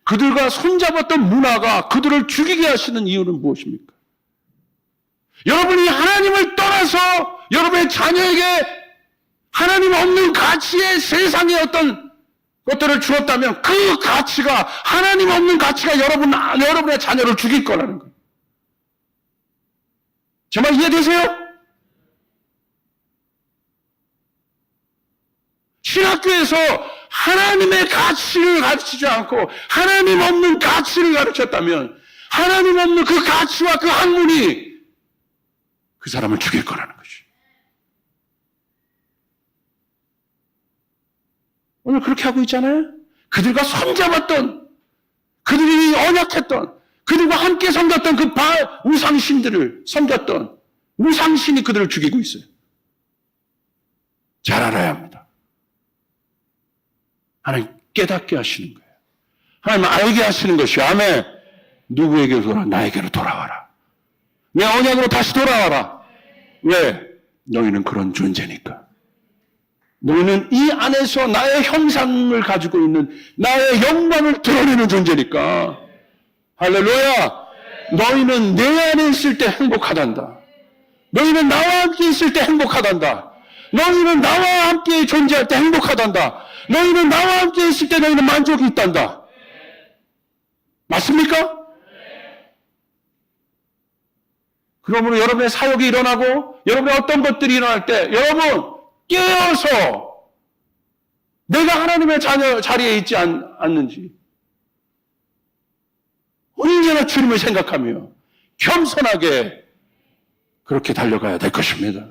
그들과 손잡았던 문화가 그들을 죽이게 하시는 이유는 무엇입니까? 여러분이 하나님을 떠나서 여러분의 자녀에게 하나님 없는 가치의 세상의 어떤 것들을 주었다면 그 가치가 하나님 없는 가치가 여러분의 자녀를 죽일 거라는 거예요. 제 말 이해되세요? 신학교에서 하나님의 가치를 가르치지 않고 하나님 없는 가치를 가르쳤다면 하나님 없는 그 가치와 그 학문이 그 사람을 죽일 거라는 것이. 오늘 그렇게 하고 있잖아요. 그들과 손잡았던, 그들이 언약했던, 그들과 함께 섬겼던 그 우상신들을 섬겼던 우상신이 그들을 죽이고 있어요. 잘 알아야 합니다. 하나님 깨닫게 하시는 거예요. 하나님 알게 하시는 것이 아멘. 누구에게로 돌아와? 나에게로 돌아와라. 내 언약으로 다시 돌아와라. 왜? 너희는 그런 존재니까. 너희는 이 안에서 나의 형상을 가지고 있는 나의 영광을 드러내는 존재니까. 할렐루야. 너희는 내 안에 있을 때 행복하단다. 너희는 나와 함께 있을 때 행복하단다. 너희는 나와 함께 존재할 때 행복하단다. 너희는 나와 함께 있을 때 너희는 만족이 있단다. 맞습니까? 그러므로 여러분의 사역이 일어나고 여러분의 어떤 것들이 일어날 때 여러분 깨어서 내가 하나님의 자리에 있지 않는지 언제나 주님을 생각하며 겸손하게 그렇게 달려가야 될 것입니다.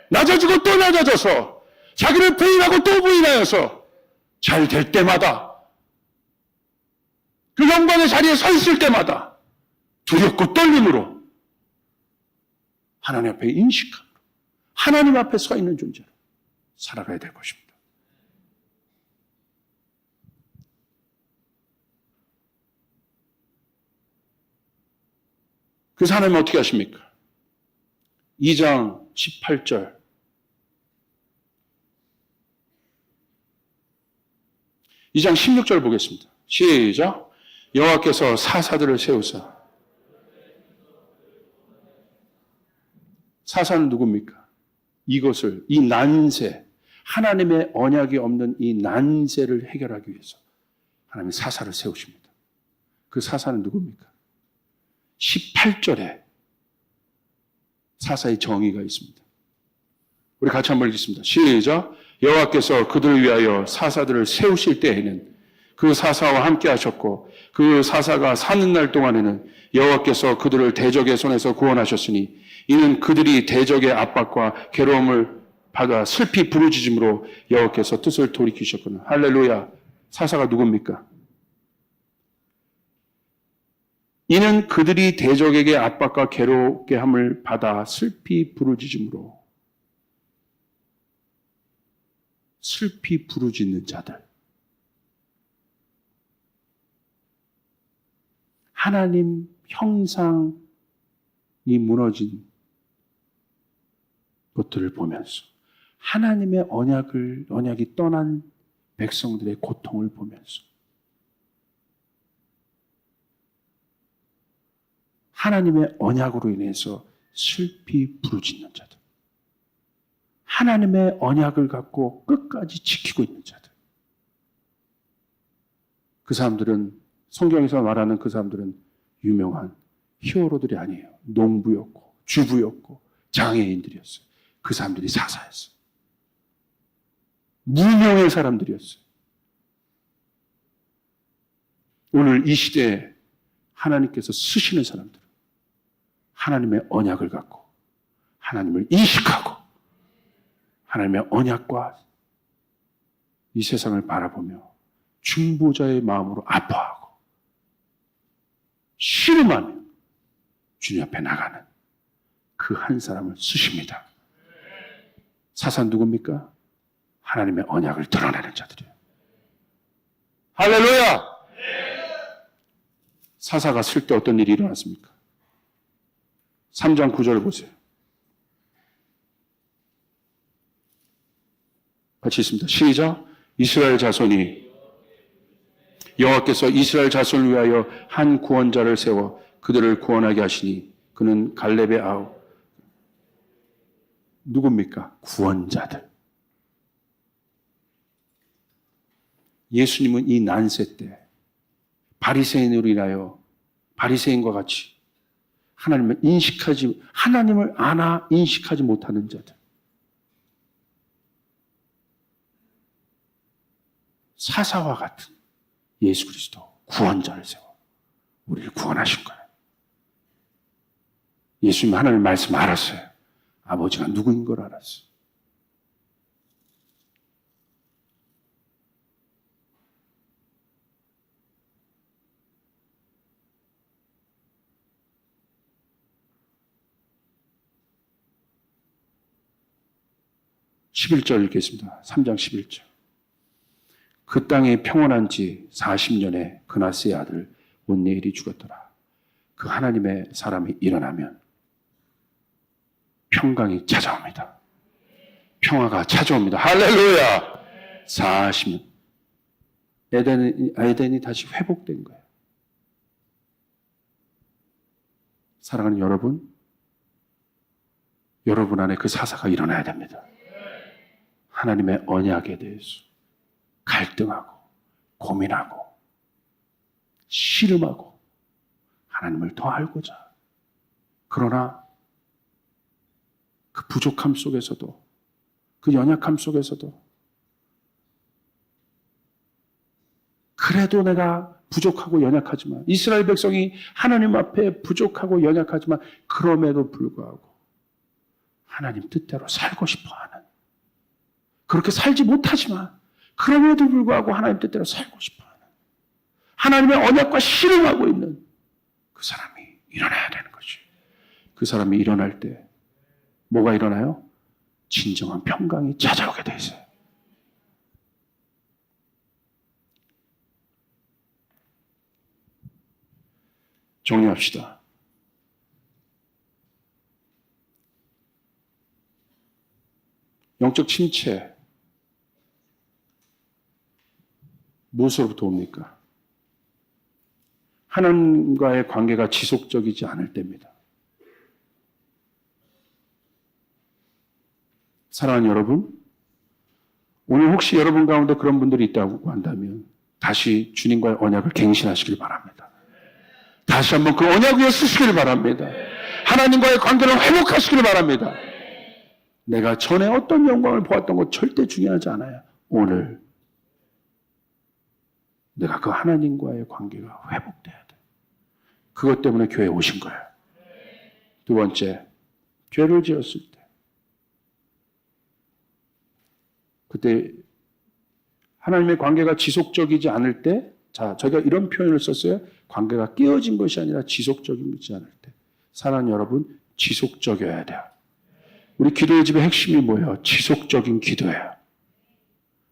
낮아지고 또 낮아져서 자기를 부인하고 또 부인하여서 잘 될 때마다 그 영광의 자리에 서 있을 때마다 두렵고 떨림으로 하나님 앞에 인식함으로 하나님 앞에 서 있는 존재로 살아가야 될 것입니다. 그래서 하나님은 어떻게 하십니까? 2장 18절 2장 16절 보겠습니다. 시작. 여호와께서 사사들을 세우사. 사사는 누굽니까? 이것을, 이 난세, 하나님의 언약이 없는 이 난세를 해결하기 위해서 하나님이 사사를 세우십니다. 그 사사는 누굽니까? 18절에 사사의 정의가 있습니다. 우리 같이 한번 읽겠습니다. 시작. 여호와께서 그들을 위하여 사사들을 세우실 때에는 그 사사와 함께 하셨고 그 사사가 사는 날 동안에는 여호와께서 그들을 대적의 손에서 구원하셨으니 이는 그들이 대적의 압박과 괴로움을 받아 슬피 부르짖음으로 여호와께서 뜻을 돌이키셨거늘. 할렐루야. 사사가 누굽니까? 이는 그들이 대적에게 압박과 괴롭게 함을 받아 슬피 부르짖음으로 슬피 부르짖는 자들, 하나님 형상이 무너진 것들을 보면서 하나님의 언약이 떠난 백성들의 고통을 보면서 하나님의 언약으로 인해서 슬피 부르짖는 자들, 하나님의 언약을 갖고 끝까지 지키고 있는 자들, 그 사람들은, 성경에서 말하는 그 사람들은 유명한 히어로들이 아니에요. 농부였고 주부였고 장애인들이었어요. 그 사람들이 사사였어요. 무명의 사람들이었어요. 오늘 이 시대에 하나님께서 쓰시는 사람들은 하나님의 언약을 갖고 하나님을 인식하고 하나님의 언약과 이 세상을 바라보며 중보자의 마음으로 아파하고 씨름하며 주님 앞에 나가는 그 한 사람을 쓰십니다. 사사 누굽니까? 하나님의 언약을 드러내는 자들이에요. 할렐루야! 사사가 쓸 때 어떤 일이 일어났습니까? 3장 9절을 보세요. 같이 있습니다. 시작. 이스라엘 자손이 여호와께서 이스라엘 자손을 위하여 한 구원자를 세워 그들을 구원하게 하시니 그는 갈렙의 아우. 누굽니까? 구원자들. 예수님은 이 난세 때 바리새인으로 인하여 바리새인과 같이 하나님을 아나 인식하지 못하는 자들, 사사와 같은 예수 그리스도 구원자를 세워 우리를 구원하신 거예요. 예수님 하나님 말씀 알았어요. 아버지가 누구인 걸 알았어요. (11절) 읽겠습니다. 3장 11절. 그 땅이 평온한 지 40년에 그나스의 아들 온니엘이 죽었더라. 그 하나님의 사람이 일어나면 평강이 찾아옵니다. 평화가 찾아옵니다. 할렐루야! 40년. 에덴이 다시 회복된 거예요. 사랑하는 여러분, 여러분 안에 그 사사가 일어나야 됩니다. 하나님의 언약에 대해서 갈등하고 고민하고 씨름하고 하나님을 더 알고자. 그러나 그 부족함 속에서도 그 연약함 속에서도 그래도 내가 부족하고 연약하지만 이스라엘 백성이 하나님 앞에 부족하고 연약하지만 그럼에도 불구하고 하나님 뜻대로 살고 싶어하는, 그렇게 살지 못하지만 그럼에도 불구하고 하나님 뜻대로 살고 싶어하는, 하나님의 언약과 씨름하고 있는 그 사람이 일어나야 되는 거지. 그 사람이 일어날 때 뭐가 일어나요? 진정한 평강이 찾아오게 돼 있어요. 정리합시다. 영적 침체 무엇으로부터 옵니까? 하나님과의 관계가 지속적이지 않을 때입니다. 사랑하는 여러분, 오늘 혹시 여러분 가운데 그런 분들이 있다고 한다면 다시 주님과의 언약을 갱신하시길 바랍니다. 다시 한번 그 언약 위에 쓰시길 바랍니다. 하나님과의 관계를 회복하시길 바랍니다. 내가 전에 어떤 영광을 보았던 것 절대 중요하지 않아요. 오늘 내가 그 하나님과의 관계가 회복돼야 돼. 그것 때문에 교회에 오신 거예요. 두 번째, 죄를 지었을 때 그때 하나님의 관계가 지속적이지 않을 때, 자, 저희가 이런 표현을 썼어요. 관계가 깨어진 것이 아니라 지속적이지 않을 때. 사랑하는 여러분, 지속적이어야 돼요. 우리 기도의 집의 핵심이 뭐예요? 지속적인 기도예요.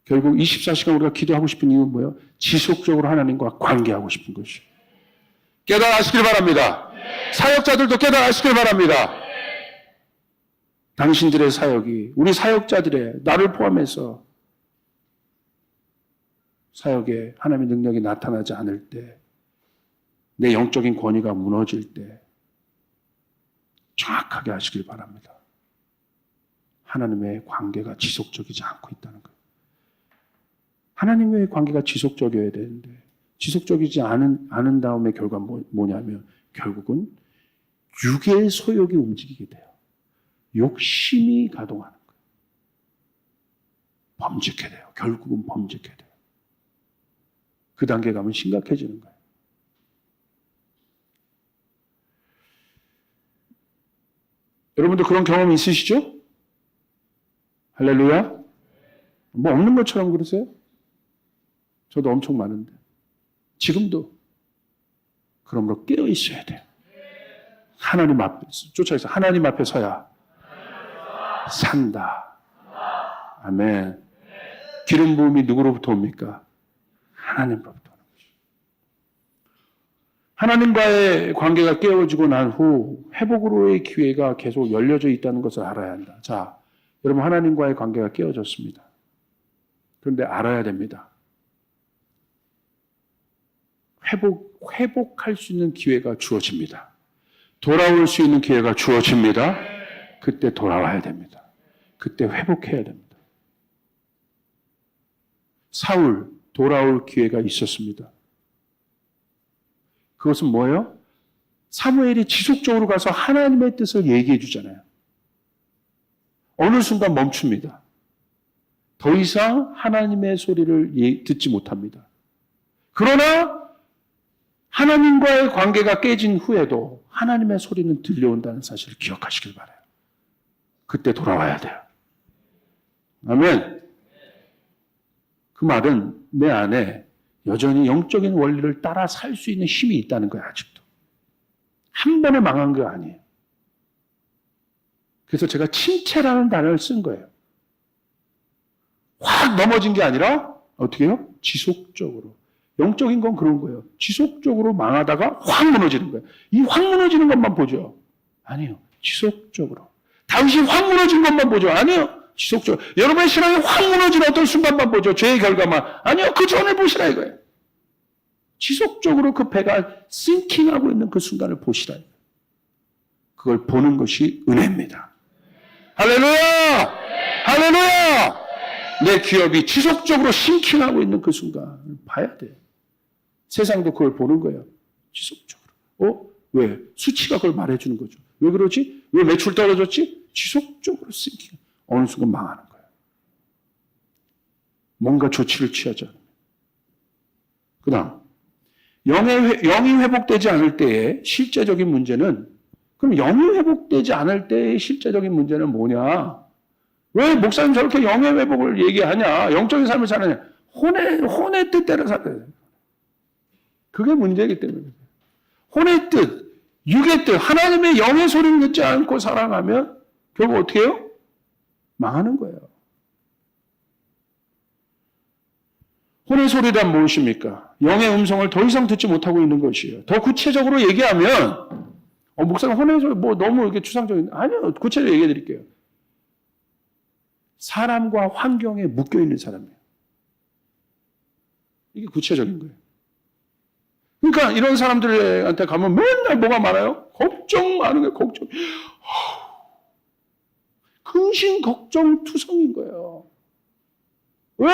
결국 24시간 우리가 기도하고 싶은 이유는 뭐예요? 지속적으로 하나님과 관계하고 싶은 것이에요. 깨달으시길 바랍니다. 사역자들도 깨달으시길 바랍니다. 당신들의 사역이, 우리 사역자들의, 나를 포함해서 사역에 하나님의 능력이 나타나지 않을 때, 내 영적인 권위가 무너질 때 정확하게 하시길 바랍니다. 하나님의 관계가 지속적이지 않고 있다는 거예요. 하나님과의 관계가 지속적이어야 되는데 지속적이지 않은 다음에 결과 뭐냐면 결국은 육의 소욕이 움직이게 돼요. 욕심이 가동하는 거예요. 범죄게 돼요. 결국은 범죄게 돼요. 그 단계 가면 심각해지는 거예요. 여러분도 그런 경험 있으시죠? 할렐루야? 뭐 없는 것처럼 그러세요? 저도 엄청 많은데. 지금도. 그러므로 깨어 있어야 돼요. 하나님 앞에, 쫓아서 하나님 앞에 서야 산다. 아멘. 기름 부음이 누구로부터 옵니까? 하나님으로부터 오는 것이죠. 하나님과의 관계가 깨어지고 난 후 회복으로의 기회가 계속 열려져 있다는 것을 알아야 한다. 자, 여러분 하나님과의 관계가 깨어졌습니다. 그런데 알아야 됩니다. 회복할 수 있는 기회가 주어집니다. 돌아올 수 있는 기회가 주어집니다. 그때 돌아와야 됩니다. 그때 회복해야 됩니다. 사울, 돌아올 기회가 있었습니다. 그것은 뭐예요? 사무엘이 지속적으로 가서 하나님의 뜻을 얘기해 주잖아요. 어느 순간 멈춥니다. 더 이상 하나님의 소리를 듣지 못합니다. 그러나 하나님과의 관계가 깨진 후에도 하나님의 소리는 들려온다는 사실을 기억하시길 바라요. 그때 돌아와야 돼요. 아멘. 그 말은 내 안에 여전히 영적인 원리를 따라 살 수 있는 힘이 있다는 거예요. 아직도. 한 번에 망한 거 아니에요. 그래서 제가 침체라는 단어를 쓴 거예요. 확 넘어진 게 아니라 어떻게 해요? 지속적으로. 영적인 건 그런 거예요. 지속적으로 망하다가 확 무너지는 거예요. 이 확 무너지는 것만 보죠. 아니요. 지속적으로. 당시 확 무너진 것만 보죠. 아니요. 지속적으로. 여러분의 신앙이 확 무너지는 어떤 순간만 보죠. 죄의 결과만. 아니요. 그 전에 보시라 이거예요. 지속적으로 그 배가 싱킹하고 있는 그 순간을 보시라 이거예요. 그걸 보는 것이 은혜입니다. 할렐루야! 할렐루야! 내 기업이 지속적으로 싱킹하고 있는 그 순간을 봐야 돼요. 세상도 그걸 보는 거예요. 지속적으로. 왜? 수치가 그걸 말해주는 거죠. 왜 그러지? 왜 매출 떨어졌지? 지속적으로 싱킹. 어느 순간 망하는 거예요. 뭔가 조치를 취하지 않으면. 그 다음, 영이 회복되지 않을 때의 실제적인 문제는, 그럼 영이 회복되지 않을 때의 실제적인 문제는 뭐냐? 왜 목사님 저렇게 영의 회복을 얘기하냐? 영적인 삶을 사느냐? 혼의 뜻대로 살아야 돼요. 그게 문제이기 때문에. 혼의 뜻, 육의 뜻, 하나님의 영의 소리를 듣지 않고 살아가면 결국 어떻게 해요? 망하는 거예요. 혼의 소리란 무엇입니까? 영의 음성을 더 이상 듣지 못하고 있는 것이에요. 더 구체적으로 얘기하면, 목사님 혼의 소리 너무 이렇게 추상적인, 아니요. 구체적으로 얘기해 드릴게요. 사람과 환경에 묶여 있는 사람이에요. 이게 구체적인 거예요. 그러니까 이런 사람들한테 가면 맨날 뭐가 많아요? 걱정 많은 거예요. 걱정. 근심 걱정 투성인 거예요. 왜?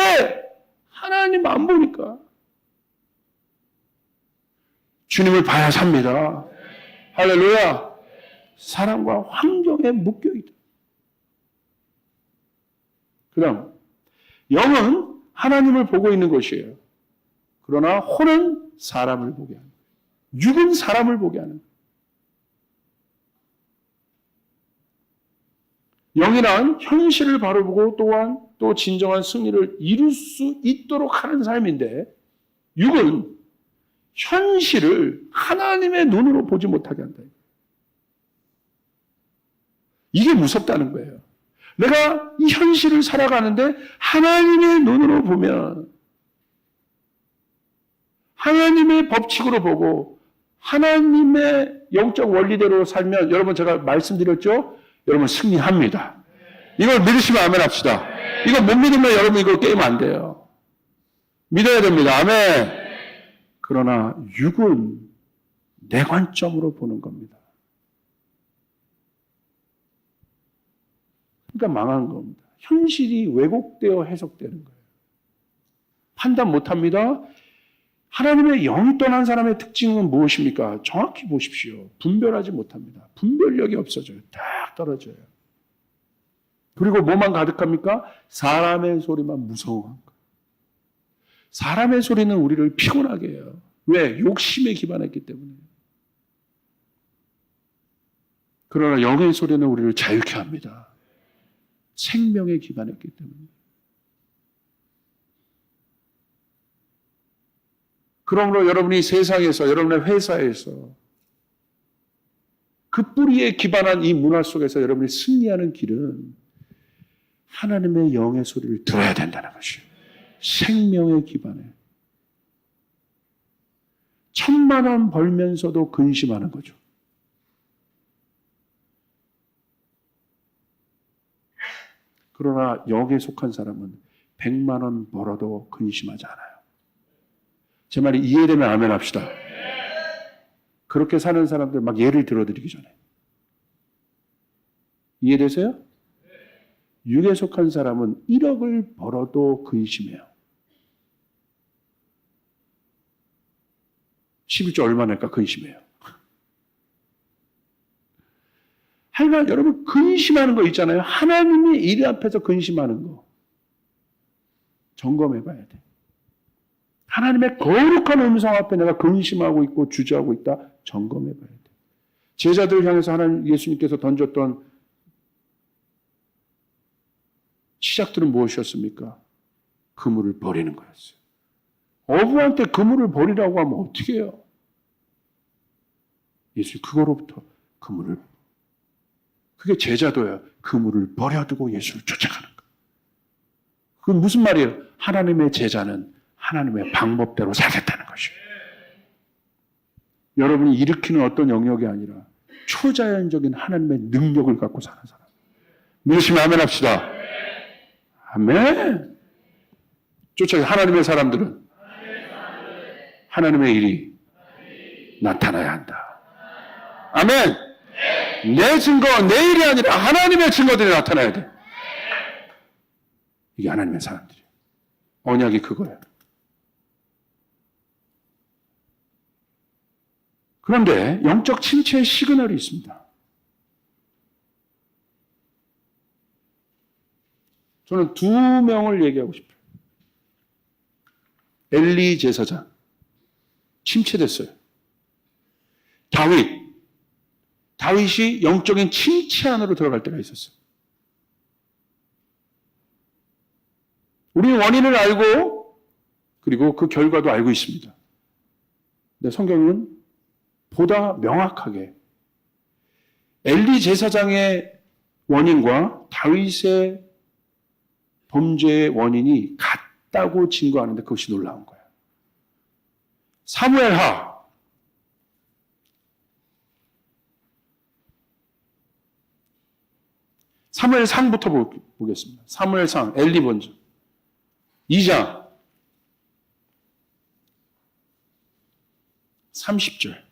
하나님 안 보니까. 주님을 봐야 삽니다. 할렐루야. 사람과 환경에 묶여 있다. 그 다음, 영은 하나님을 보고 있는 것이에요. 그러나 혼은 사람을 보게 하는 거예요. 육은 사람을 보게 하는 거예요. 영이란 현실을 바로 보고 또한 또 진정한 승리를 이룰 수 있도록 하는 삶인데, 육은 현실을 하나님의 눈으로 보지 못하게 한다. 이게 무섭다는 거예요. 내가 이 현실을 살아가는데 하나님의 눈으로 보면, 하나님의 법칙으로 보고 하나님의 영적 원리대로 살면, 여러분 제가 말씀드렸죠? 여러분 승리합니다. 이걸 믿으시면 아멘 합시다. 이거 못 믿으면 여러분 이거 게임 안 돼요. 믿어야 됩니다. 아멘. 그러나 육은 내 관점으로 보는 겁니다. 그러니까 망한 겁니다. 현실이 왜곡되어 해석되는 거예요. 판단 못합니다. 하나님의 영이 떠난 사람의 특징은 무엇입니까? 정확히 보십시오. 분별하지 못합니다. 분별력이 없어져요. 딱 떨어져요. 그리고 뭐만 가득합니까? 사람의 소리만 무서워한 거예요. 사람의 소리는 우리를 피곤하게 해요. 왜? 욕심에 기반했기 때문에. 그러나 영의 소리는 우리를 자유케 합니다. 생명에 기반했기 때문에. 그러므로 여러분이 세상에서, 여러분의 회사에서 그 뿌리에 기반한 이 문화 속에서 여러분이 승리하는 길은 하나님의 영의 소리를 들어야 된다는 것이에요. 생명에 기반해. 1,000만 원 벌면서도 근심하는 거죠. 그러나 영에 속한 사람은 100만 원 벌어도 근심하지 않아요. 제 말이 이해되면 아멘 합시다. 그렇게 사는 사람들 막 예를 들어드리기 전에. 이해되세요? 육에 속한 사람은 1억을 벌어도 근심해요. 11조 얼마 낼까 근심해요. 하여간 여러분 근심하는 거 있잖아요. 하나님의 일 앞에서 근심하는 거. 점검해 봐야 돼. 하나님의 거룩한 음성 앞에 내가 근심하고 있고 주저하고 있다. 점검해 봐야 돼. 제자들을 향해서 하나님 예수님께서 던졌던 시작들은 무엇이었습니까? 그물을 버리는 거였어요. 어부한테 그물을 버리라고 하면 어떻게 해요? 예수님 그거로부터 그물을, 그게 제자도예요. 그물을 버려두고 예수를 쫓아가는 거. 그건 무슨 말이에요? 하나님의 제자는 하나님의 방법대로 살겠다는 것이에요. 여러분이 일으키는 어떤 영역이 아니라 초자연적인 하나님의 능력을 갖고 사는 사람. 믿으시면 아멘 합시다. 아멘. 쫓아가 하나님의 사람들은 하나님의 일이 나타나야 한다. 아멘. 내 증거, 내 일이 아니라 하나님의 증거들이 나타나야 돼. 이게 하나님의 사람들이에요. 언약이 그거예요. 그런데 영적 침체의 시그널이 있습니다. 저는 2명을 얘기하고 싶어요. 엘리 제사장. 침체됐어요. 다윗이 영적인 침체 안으로 들어갈 때가 있었어요. 우리는 원인을 알고 그리고 그 결과도 알고 있습니다. 근데 성경은 보다 명확하게 엘리 제사장의 원인과 다윗의 범죄의 원인이 같다고 증거하는데 그것이 놀라운 거예요. 사무엘하 사무엘상부터 보겠습니다. 사무엘상 엘리 먼저 2장 30절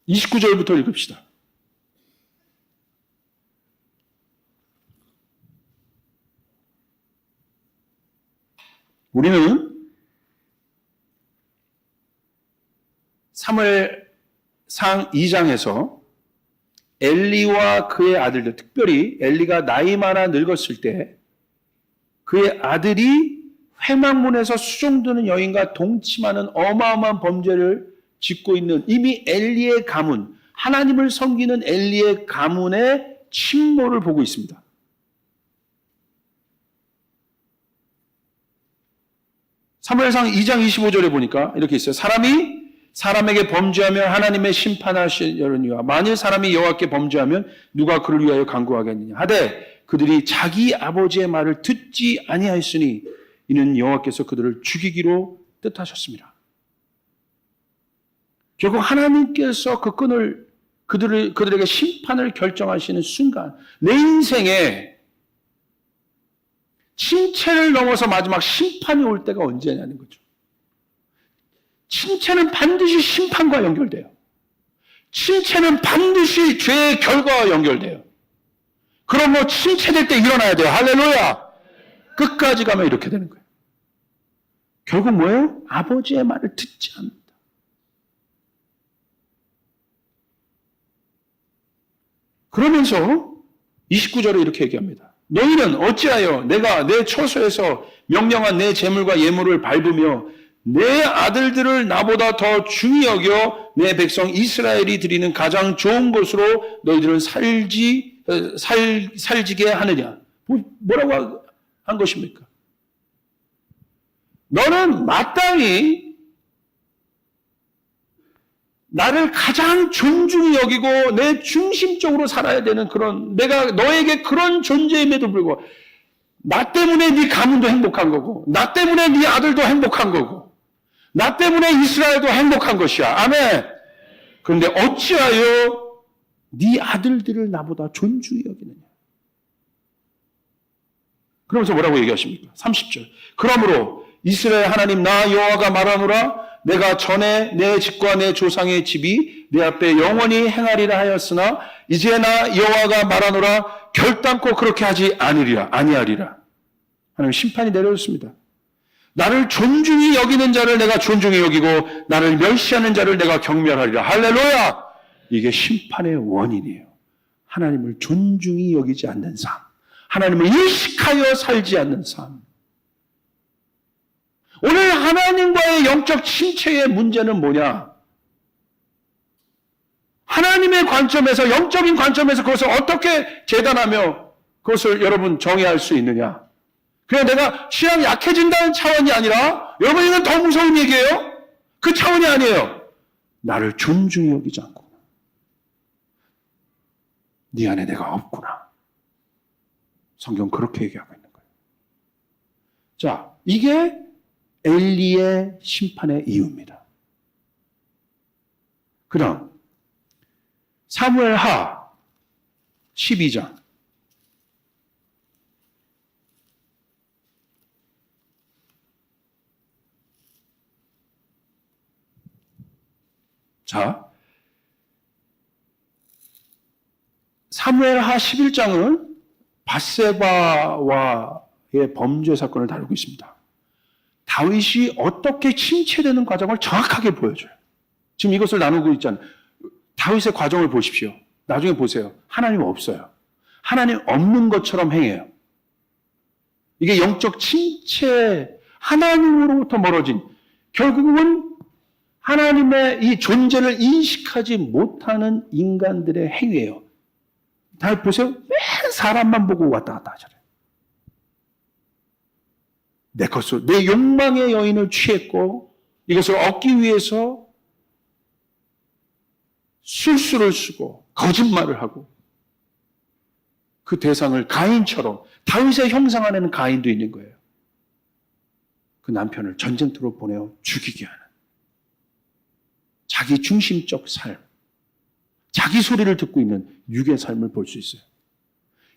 29절부터 읽읍시다. 우리는 사무엘상 2장에서 엘리와 그의 아들들, 특별히 엘리가 나이 많아 늙었을 때 그의 아들이 회막문에서 수종드는 여인과 동침하는 어마어마한 범죄를 짓고 있는 이미 엘리의 가문, 하나님을 섬기는 엘리의 가문의 침몰을 보고 있습니다. 사무엘상 2장 25절에 보니까 이렇게 있어요. 사람이 사람에게 범죄하면 하나님의 심판하시려니와 만일 사람이 여호와께 범죄하면 누가 그를 위하여 간구하겠느냐 하되 그들이 자기 아버지의 말을 듣지 아니하였으니 이는 여호와께서 그들을 죽이기로 뜻하셨습니다. 결국 하나님께서 그 끈을 그들에게 심판을 결정하시는 순간 내 인생에 침체를 넘어서 마지막 심판이 올 때가 언제냐는 거죠. 침체는 반드시 심판과 연결돼요. 침체는 반드시 죄의 결과와 연결돼요. 그럼 뭐 침체될 때 일어나야 돼요. 할렐루야! 끝까지 가면 이렇게 되는 거예요. 결국 뭐예요? 아버지의 말을 듣지 않는다. 그러면서 29절에 이렇게 얘기합니다. 너희는 어찌하여 내가 내 처소에서 명령한 내 재물과 예물을 밟으며 내 아들들을 나보다 더 중히 여겨 내 백성 이스라엘이 드리는 가장 좋은 것으로 너희들은 살지게 하느냐. 뭐라고 한 것입니까? 너는 마땅히 나를 가장 존중히 여기고 내 중심적으로 살아야 되는 그런, 내가 너에게 그런 존재임에도 불구하고 나 때문에 네 가문도 행복한 거고 나 때문에 네 아들도 행복한 거고 나 때문에 이스라엘도 행복한 것이야. 아멘. 그런데 어찌하여 네 아들들을 나보다 존중히 여기느냐. 그러면서 뭐라고 얘기하십니까? 30절. 그러므로 이스라엘 하나님 나 여호와가 말하노라 내가 전에 내 집과 내 조상의 집이 내 앞에 영원히 행하리라 하였으나 이제 나 여호와가 말하노라 결단코 그렇게 하지 아니하리라. 하나님 심판이 내려졌습니다. 나를 존중히 여기는 자를 내가 존중히 여기고 나를 멸시하는 자를 내가 경멸하리라. 할렐루야! 이게 심판의 원인이에요. 하나님을 존중히 여기지 않는 삶. 하나님을 인식하여 살지 않는 삶. 오늘 하나님과의 영적 침체의 문제는 뭐냐? 하나님의 관점에서, 영적인 관점에서 그것을 어떻게 재단하며 그것을 여러분 정의할 수 있느냐? 그냥 내가 신앙이 약해진다는 차원이 아니라, 여러분 이건 더 무서운 얘기예요? 그 차원이 아니에요. 나를 존중히 여기지 않고 네 안에 내가 없구나. 성경 그렇게 얘기하고 있는 거예요. 자, 이게 엘리의 심판의 이유입니다. 그다음 사무엘하 12장 자, 사무엘하 11장은 밧세바와의 범죄 사건을 다루고 있습니다. 다윗이 어떻게 침체되는 과정을 정확하게 보여줘요. 지금 이것을 나누고 있잖아요. 다윗의 과정을 보십시오. 나중에 보세요. 하나님 없어요. 하나님 없는 것처럼 행해요. 이게 영적 침체, 하나님으로부터 멀어진, 결국은 하나님의 이 존재를 인식하지 못하는 인간들의 행위예요. 다윗 보세요. 맨 사람만 보고 왔다 갔다 하잖아요. 내 욕망의 여인을 취했고 이것을 얻기 위해서 술수를 쓰고 거짓말을 하고 그 대상을 가인처럼, 다윗의 형상 안에는 가인도 있는 거예요. 그 남편을 전쟁터로 보내어 죽이게 하는 자기 중심적 삶, 자기 소리를 듣고 있는 육의 삶을 볼 수 있어요.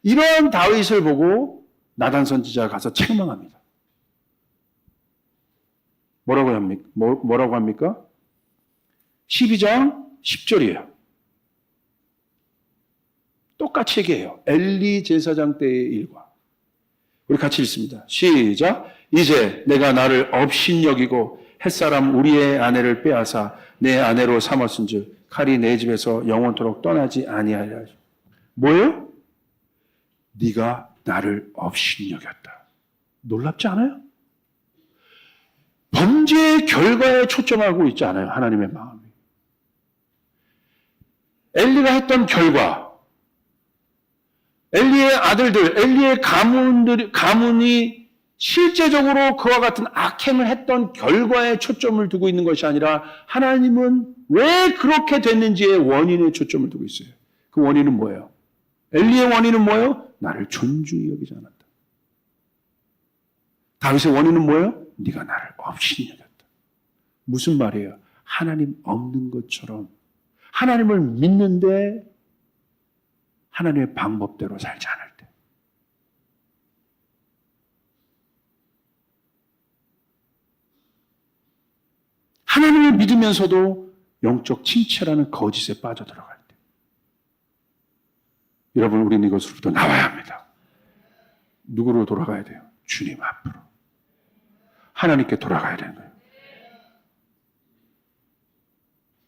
이런 다윗을 보고 나단 선지자가 가서 책망합니다. 뭐라고 합니까? 12장 10절이에요. 똑같이 얘기해요. 엘리 제사장 때의 일과. 우리 같이 읽습니다. 시작. 이제 내가 나를 업신여기고 햇사람 우리의 아내를 빼앗아 내 아내로 삼았은즉 칼이 내 집에서 영원토록 떠나지 아니하리라. 뭐예요? 네가 나를 업신여겼다. 놀랍지 않아요? 범죄의 결과에 초점하고 있지 않아요. 하나님의 마음이. 엘리가 했던 결과, 엘리의 아들들, 엘리의 가문이 실제적으로 그와 같은 악행을 했던 결과에 초점을 두고 있는 것이 아니라 하나님은 왜 그렇게 됐는지의 원인에 초점을 두고 있어요. 그 원인은 뭐예요? 엘리의 원인은 뭐예요? 나를 존중히 여기지 않았다. 다윗의 원인은 뭐예요? 네가 나를 없이 여겼다. 무슨 말이에요? 하나님 없는 것처럼 하나님을 믿는데 하나님의 방법대로 살지 않을 때. 하나님을 믿으면서도 영적 침체라는 거짓에 빠져들어갈 때. 여러분, 우리는 이것으로부터 나와야 합니다. 누구로 돌아가야 돼요? 주님 앞으로. 하나님께 돌아가야 되는 거예요.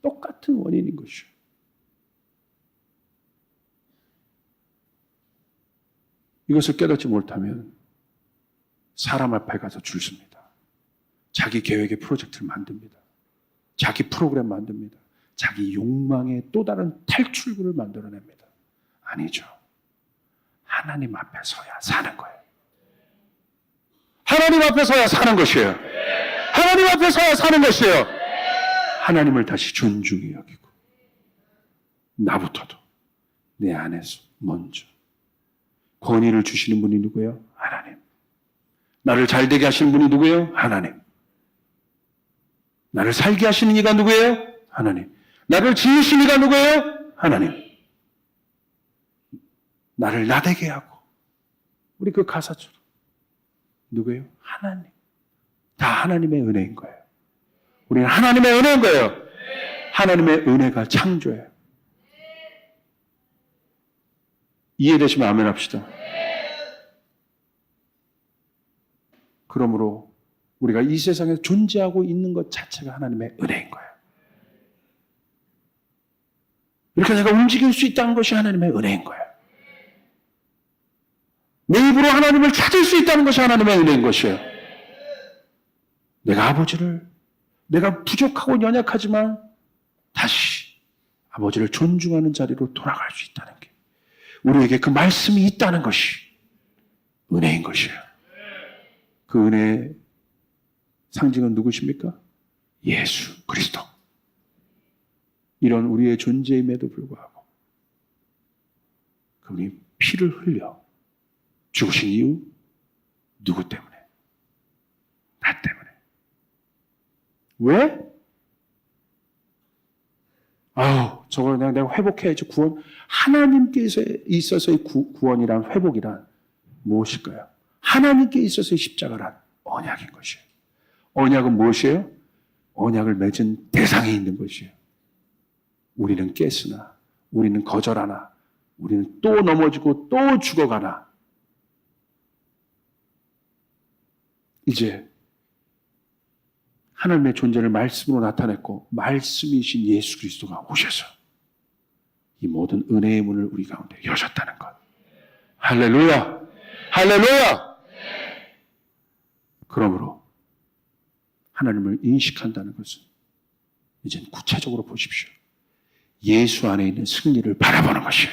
똑같은 원인인 것이죠. 이것을 깨닫지 못하면 사람 앞에 가서 줄 섭니다. 자기 계획의 프로젝트를 만듭니다. 자기 프로그램 만듭니다. 자기 욕망의 또 다른 탈출구를 만들어냅니다. 아니죠. 하나님 앞에 서야 사는 거예요. 하나님 앞에 서야 사는 것이에요. 하나님 앞에 서야 사는 것이에요. 하나님을 다시 존중히 여기고 나부터도 내 안에서 먼저 권위를 주시는 분이 누구예요? 하나님. 나를 잘되게 하시는 분이 누구예요? 하나님. 나를 살게 하시는 이가 누구예요? 하나님. 나를 지으신 이가 누구예요? 하나님. 나를 나되게 하고 우리 그 가사처럼 누구예요? 하나님. 다 하나님의 은혜인 거예요. 우리는 하나님의 은혜인 거예요. 하나님의 은혜가 창조예요. 이해되시면 아멘 합시다. 그러므로 우리가 이 세상에 존재하고 있는 것 자체가 하나님의 은혜인 거예요. 이렇게 내가 움직일 수 있다는 것이 하나님의 은혜인 거예요. 내 입으로 하나님을 찾을 수 있다는 것이 하나님의 은혜인 것이에요. 내가 아버지를, 내가 부족하고 연약하지만 다시 아버지를 존중하는 자리로 돌아갈 수 있다는 게 우리에게 그 말씀이 있다는 것이 은혜인 것이에요. 그 은혜의 상징은 누구십니까? 예수 그리스도. 이런 우리의 존재임에도 불구하고 그분이 피를 흘려 죽으신 이유 누구 때문에? 나 때문에. 왜? 저걸 내가 회복해야지. 구원. 하나님께서 있어서의 구원이란 회복이란 무엇일까요? 하나님께 있어서의 십자가란 언약인 것이에요. 언약은 무엇이에요? 언약을 맺은 대상이 있는 것이에요. 우리는 깼으나, 우리는 거절하나, 우리는 또 넘어지고 또 죽어가나, 이제 하나님의 존재를 말씀으로 나타냈고 말씀이신 예수 그리스도가 오셔서 이 모든 은혜의 문을 우리 가운데 여셨다는 것. 할렐루야! 할렐루야! 그러므로 하나님을 인식한다는 것은 이젠 구체적으로 보십시오. 예수 안에 있는 승리를 바라보는 것이에요.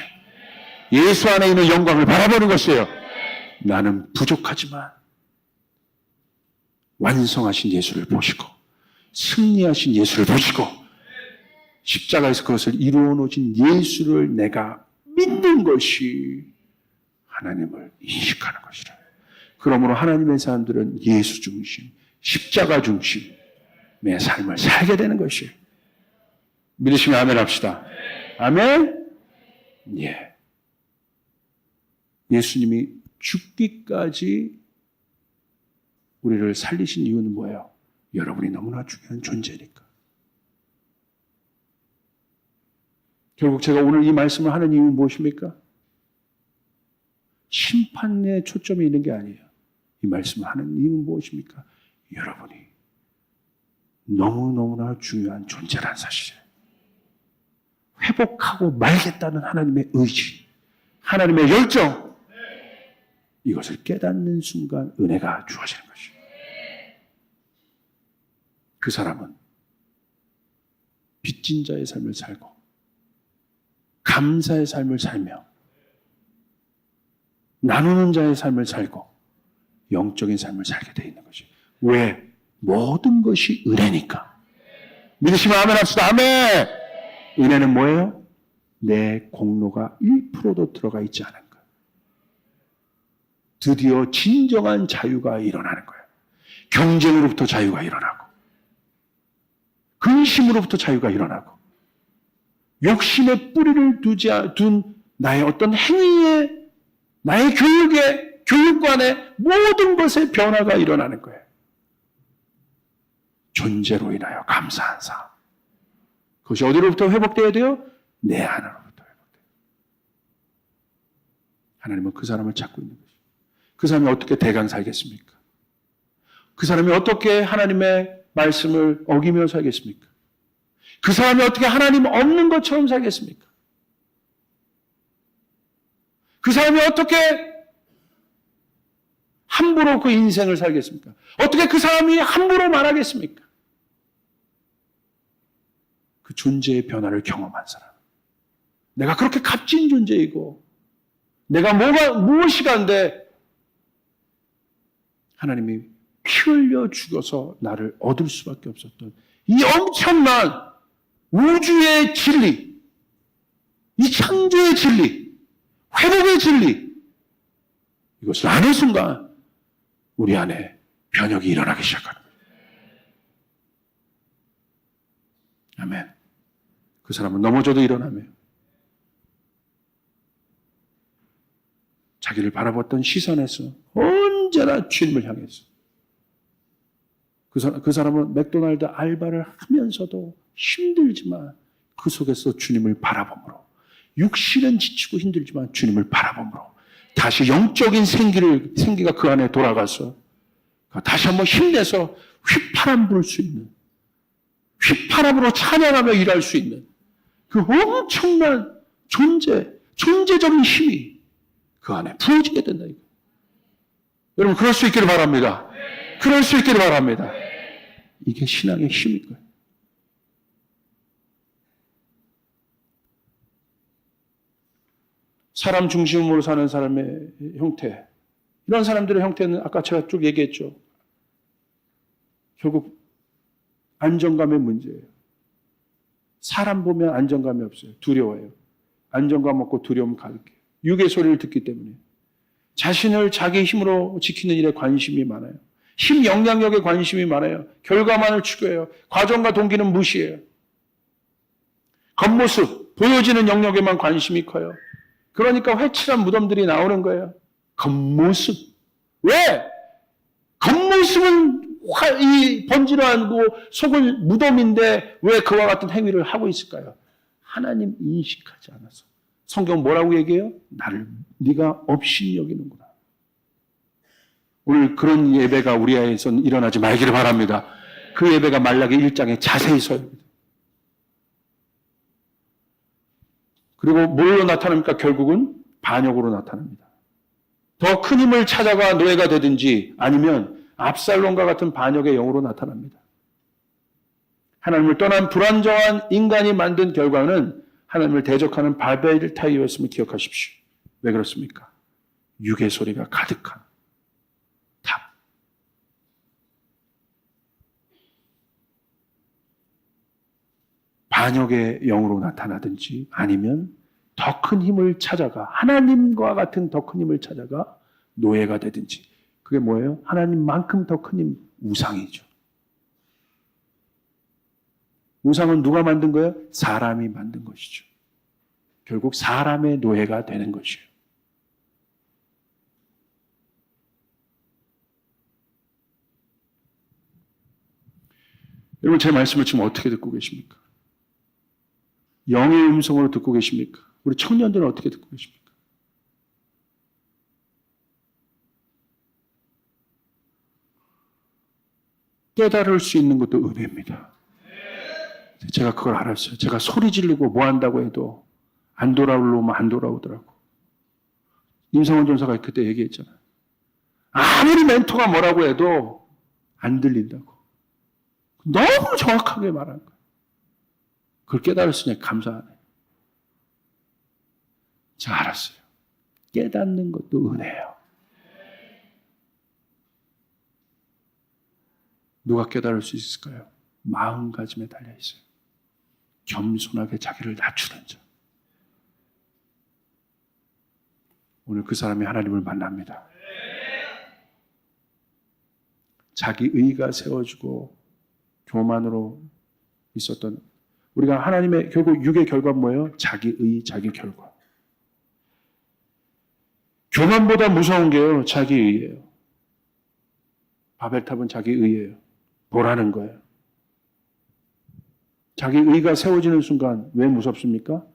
예수 안에 있는 영광을 바라보는 것이에요. 나는 부족하지만 완성하신 예수를 보시고 승리하신 예수를 보시고 십자가에서 그것을 이루어 놓으신 예수를 내가 믿는 것이 하나님을 인식하는 것이라. 그러므로 하나님의 사람들은 예수 중심, 십자가 중심의 삶을 살게 되는 것이에요. 믿으시면 아멘 합시다. 아멘? 예. 예수님이 죽기까지 우리를 살리신 이유는 뭐예요? 여러분이 너무나 중요한 존재니까. 결국 제가 오늘 이 말씀을 하는 이유는 무엇입니까? 심판에 초점이 있는 게 아니에요. 이 말씀을 하는 이유는 무엇입니까? 여러분이 너무너무나 중요한 존재라는 사실이에요. 회복하고 말겠다는 하나님의 의지, 하나님의 열정, 이것을 깨닫는 순간 은혜가 주어지는 것이에요. 그 사람은 빚진 자의 삶을 살고 감사의 삶을 살며 나누는 자의 삶을 살고 영적인 삶을 살게 돼 있는 것이. 왜? 모든 것이 은혜니까. 믿으시면 아멘 합시다. 아멘! 은혜는 뭐예요? 내 공로가 1%도 들어가 있지 않은 것. 드디어 진정한 자유가 일어나는 거예요. 경쟁으로부터 자유가 일어나고, 근심으로부터 자유가 일어나고, 욕심의 뿌리를 둔 나의 어떤 행위에, 나의 교육관에 모든 것에 변화가 일어나는 거예요. 존재로 인하여 감사한 삶. 그것이 어디로부터 회복되어야 돼요? 내 안으로부터 회복돼요. 하나님은 그 사람을 찾고 있는 것이죠. 그 사람이 어떻게 대강 살겠습니까? 그 사람이 어떻게 하나님의 말씀을 어기며 살겠습니까? 그 사람이 어떻게 하나님 없는 것처럼 살겠습니까? 그 사람이 어떻게 함부로 그 인생을 살겠습니까? 어떻게 그 사람이 함부로 말하겠습니까? 그 존재의 변화를 경험한 사람. 내가 그렇게 값진 존재이고, 내가 무엇이 간데, 하나님이 피 흘려 죽어서 나를 얻을 수밖에 없었던 이 엄청난 우주의 진리, 이 창조의 진리, 회복의 진리, 이것을 아는 순간 우리 안에 변혁이 일어나기 시작합니다. 아멘. 그 사람은 넘어져도 일어나며 자기를 바라봤던 시선에서 언제나 주님을 향해서 그 사람은 맥도날드 알바를 하면서도 힘들지만 그 속에서 주님을 바라봄으로, 육신은 지치고 힘들지만 주님을 바라봄으로 다시 영적인 생기가 그 안에 돌아가서 다시 한번 힘내서 휘파람 불 수 있는, 휘파람으로 찬양하며 일할 수 있는 그 엄청난 존재적인 힘이 그 안에 부어지게 된다. 여러분, 그럴 수 있기를 바랍니다. 그럴 수 있기를 바랍니다. 이게 신앙의 힘일 거예요. 사람 중심으로 사는 사람의 형태, 이런 사람들의 형태는 아까 제가 쭉 얘기했죠. 결국 안정감의 문제예요. 사람 보면 안정감이 없어요. 두려워요. 안정감 없고 두려움 가득해요. 육의 소리를 듣기 때문에. 자신을 자기 힘으로 지키는 일에 관심이 많아요. 힘 영향력에 관심이 많아요. 결과만을 추구해요. 과정과 동기는 무시해요. 겉모습, 보여지는 영역에만 관심이 커요. 그러니까 회칠한 무덤들이 나오는 거예요. 겉모습. 왜? 겉모습은 이 번지르하고 속을 무덤인데 왜 그와 같은 행위를 하고 있을까요? 하나님 인식하지 않아서. 성경 뭐라고 얘기해요? 네가 없이 여기는구나. 오늘 그런 예배가 우리 안에서는 일어나지 말기를 바랍니다. 그 예배가 말라기 1장에 자세히 서 있습니다. 그리고 뭘로 나타납니까? 결국은 반역으로 나타납니다. 더 큰 힘을 찾아가 노예가 되든지 아니면 압살롬과 같은 반역의 영으로 나타납니다. 하나님을 떠난 불안정한 인간이 만든 결과는 하나님을 대적하는 바벨 타이어였음을 기억하십시오. 왜 그렇습니까? 육의 소리가 가득한 탑. 반역의 영으로 나타나든지 아니면 더 큰 힘을 찾아가, 하나님과 같은 더 큰 힘을 찾아가 노예가 되든지. 그게 뭐예요? 하나님만큼 더 큰 힘, 우상이죠. 우상은 누가 만든 거예요? 사람이 만든 것이죠. 결국 사람의 노예가 되는 것이에요. 여러분, 제 말씀을 지금 어떻게 듣고 계십니까? 영의 음성으로 듣고 계십니까? 우리 청년들은 어떻게 듣고 계십니까? 깨달을 수 있는 것도 은혜입니다. 제가 그걸 알았어요. 제가 소리 지르고 뭐 한다고 해도 안 돌아오려면 안 돌아오더라고. 임성원 전사가 그때 얘기했잖아요. 아무리 멘토가 뭐라고 해도 안 들린다고. 너무 정확하게 말한 거예요. 그걸 깨달았으니 감사하네. 제가 알았어요. 깨닫는 것도 은혜예요. 누가 깨달을 수 있을까요? 마음가짐에 달려 있어요. 겸손하게 자기를 낮추는 자. 오늘 그 사람이 하나님을 만납니다. 자기 의가 세워지고 교만으로 있었던 우리가 하나님의 결국 육의 결과는 뭐예요? 자기 의, 자기 결과. 교만보다 무서운 게요. 자기 의예요. 바벨탑은 자기 의예요. 보라는 거예요. 자기 의가 세워지는 순간 왜 무섭습니까?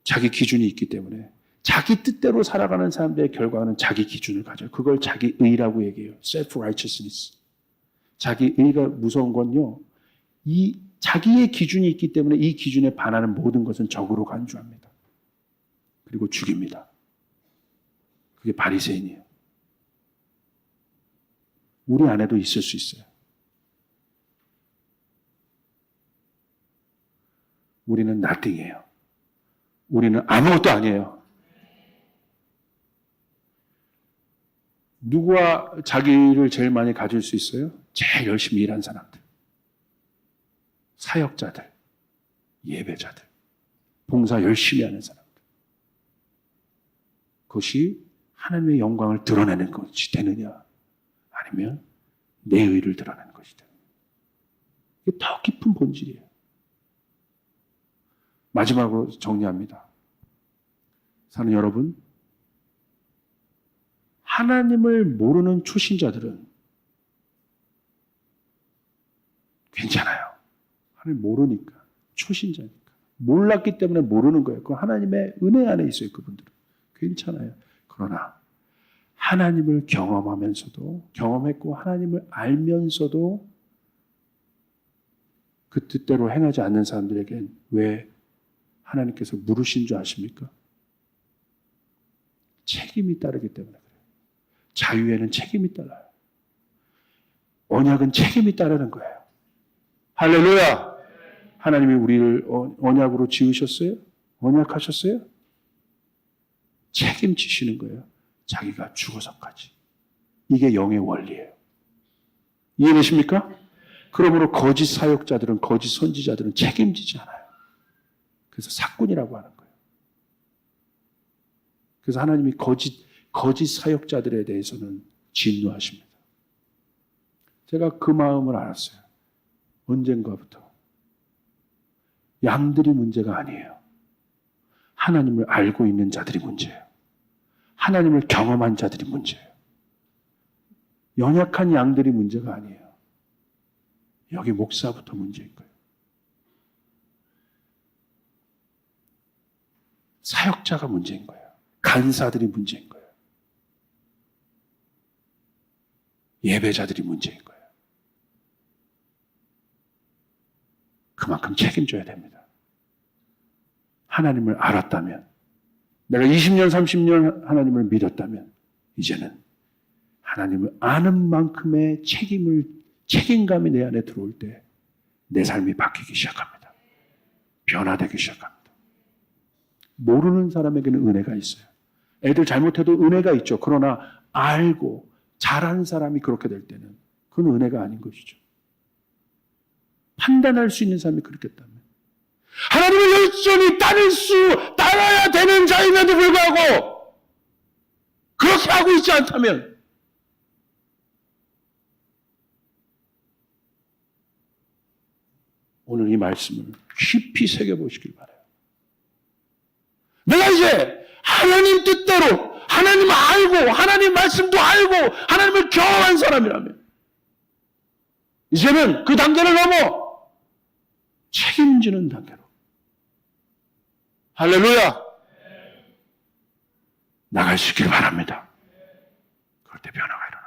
자기 기준이 있기 때문에. 자기 뜻대로 살아가는 사람들의 결과는 자기 기준을 가져요. 그걸 자기 의라고 얘기해요. self-righteousness. 자기 의가 무서운 건요. 이 자기의 기준이 있기 때문에 이 기준에 반하는 모든 것은 적으로 간주합니다. 그리고 죽입니다. 그게 바리새인이에요. 우리 안에도 있을 수 있어요. 우리는 nothing이에요. 우리는 아무것도 아니에요. 누구와 자기를 제일 많이 가질 수 있어요? 제일 열심히 일한 사람들. 사역자들, 예배자들, 봉사 열심히 하는 사람들. 그것이 하나님의 영광을 드러내는 것이 되느냐? 아니면 내 의를 드러내는 것이 되느냐? 이게 더 깊은 본질이에요. 마지막으로 정리합니다. 사는 여러분, 하나님을 모르는 초신자들은 괜찮아요. 하나님 모르니까. 초신자니까. 몰랐기 때문에 모르는 거예요. 그건 하나님의 은혜 안에 있어요. 그분들은. 괜찮아요. 그러나 하나님을 경험하면서도 경험했고 하나님을 알면서도 그 뜻대로 행하지 않는 사람들에겐 왜 하나님께서 물으신 줄 아십니까? 책임이 따르기 때문에 그래요. 자유에는 책임이 따라요. 언약은 책임이 따르는 거예요. 할렐루야! 하나님이 우리를 언약으로 지으셨어요? 언약하셨어요? 책임지시는 거예요. 자기가 죽어서까지. 이게 영의 원리예요. 이해되십니까? 그러므로 거짓 사역자들은, 거짓 선지자들은 책임지지 않아요. 그래서 사꾼이라고 하는 거예요. 그래서 하나님이 거짓 사역자들에 대해서는 진노하십니다. 제가 그 마음을 알았어요. 언젠가부터. 양들이 문제가 아니에요. 하나님을 알고 있는 자들이 문제예요. 하나님을 경험한 자들이 문제예요. 연약한 양들이 문제가 아니에요. 여기 목사부터 문제인 거예요. 사역자가 문제인 거예요. 간사들이 문제인 거예요. 예배자들이 문제인 거예요. 그만큼 책임져야 됩니다. 하나님을 알았다면, 내가 20년, 30년 하나님을 믿었다면, 이제는 하나님을 아는 만큼의 책임감이 내 안에 들어올 때, 내 삶이 바뀌기 시작합니다. 변화되기 시작합니다. 모르는 사람에게는 은혜가 있어요. 애들 잘못해도 은혜가 있죠. 그러나 알고 잘하는 사람이 그렇게 될 때는 그건 은혜가 아닌 것이죠. 판단할 수 있는 사람이 그렇겠다면 하나님을 열심히 따라야 되는 자임에도 불구하고 그렇게 하고 있지 않다면 오늘 이 말씀을 깊이 새겨보시길 바라요. 내가 이제 하나님 뜻대로 하나님을 알고 하나님 말씀도 알고 하나님을 경험한 사람이라면 이제는 그 단계를 넘어 책임지는 단계로 할렐루야 나갈 수 있길 바랍니다. 그럴 때 변화가 일어납니다.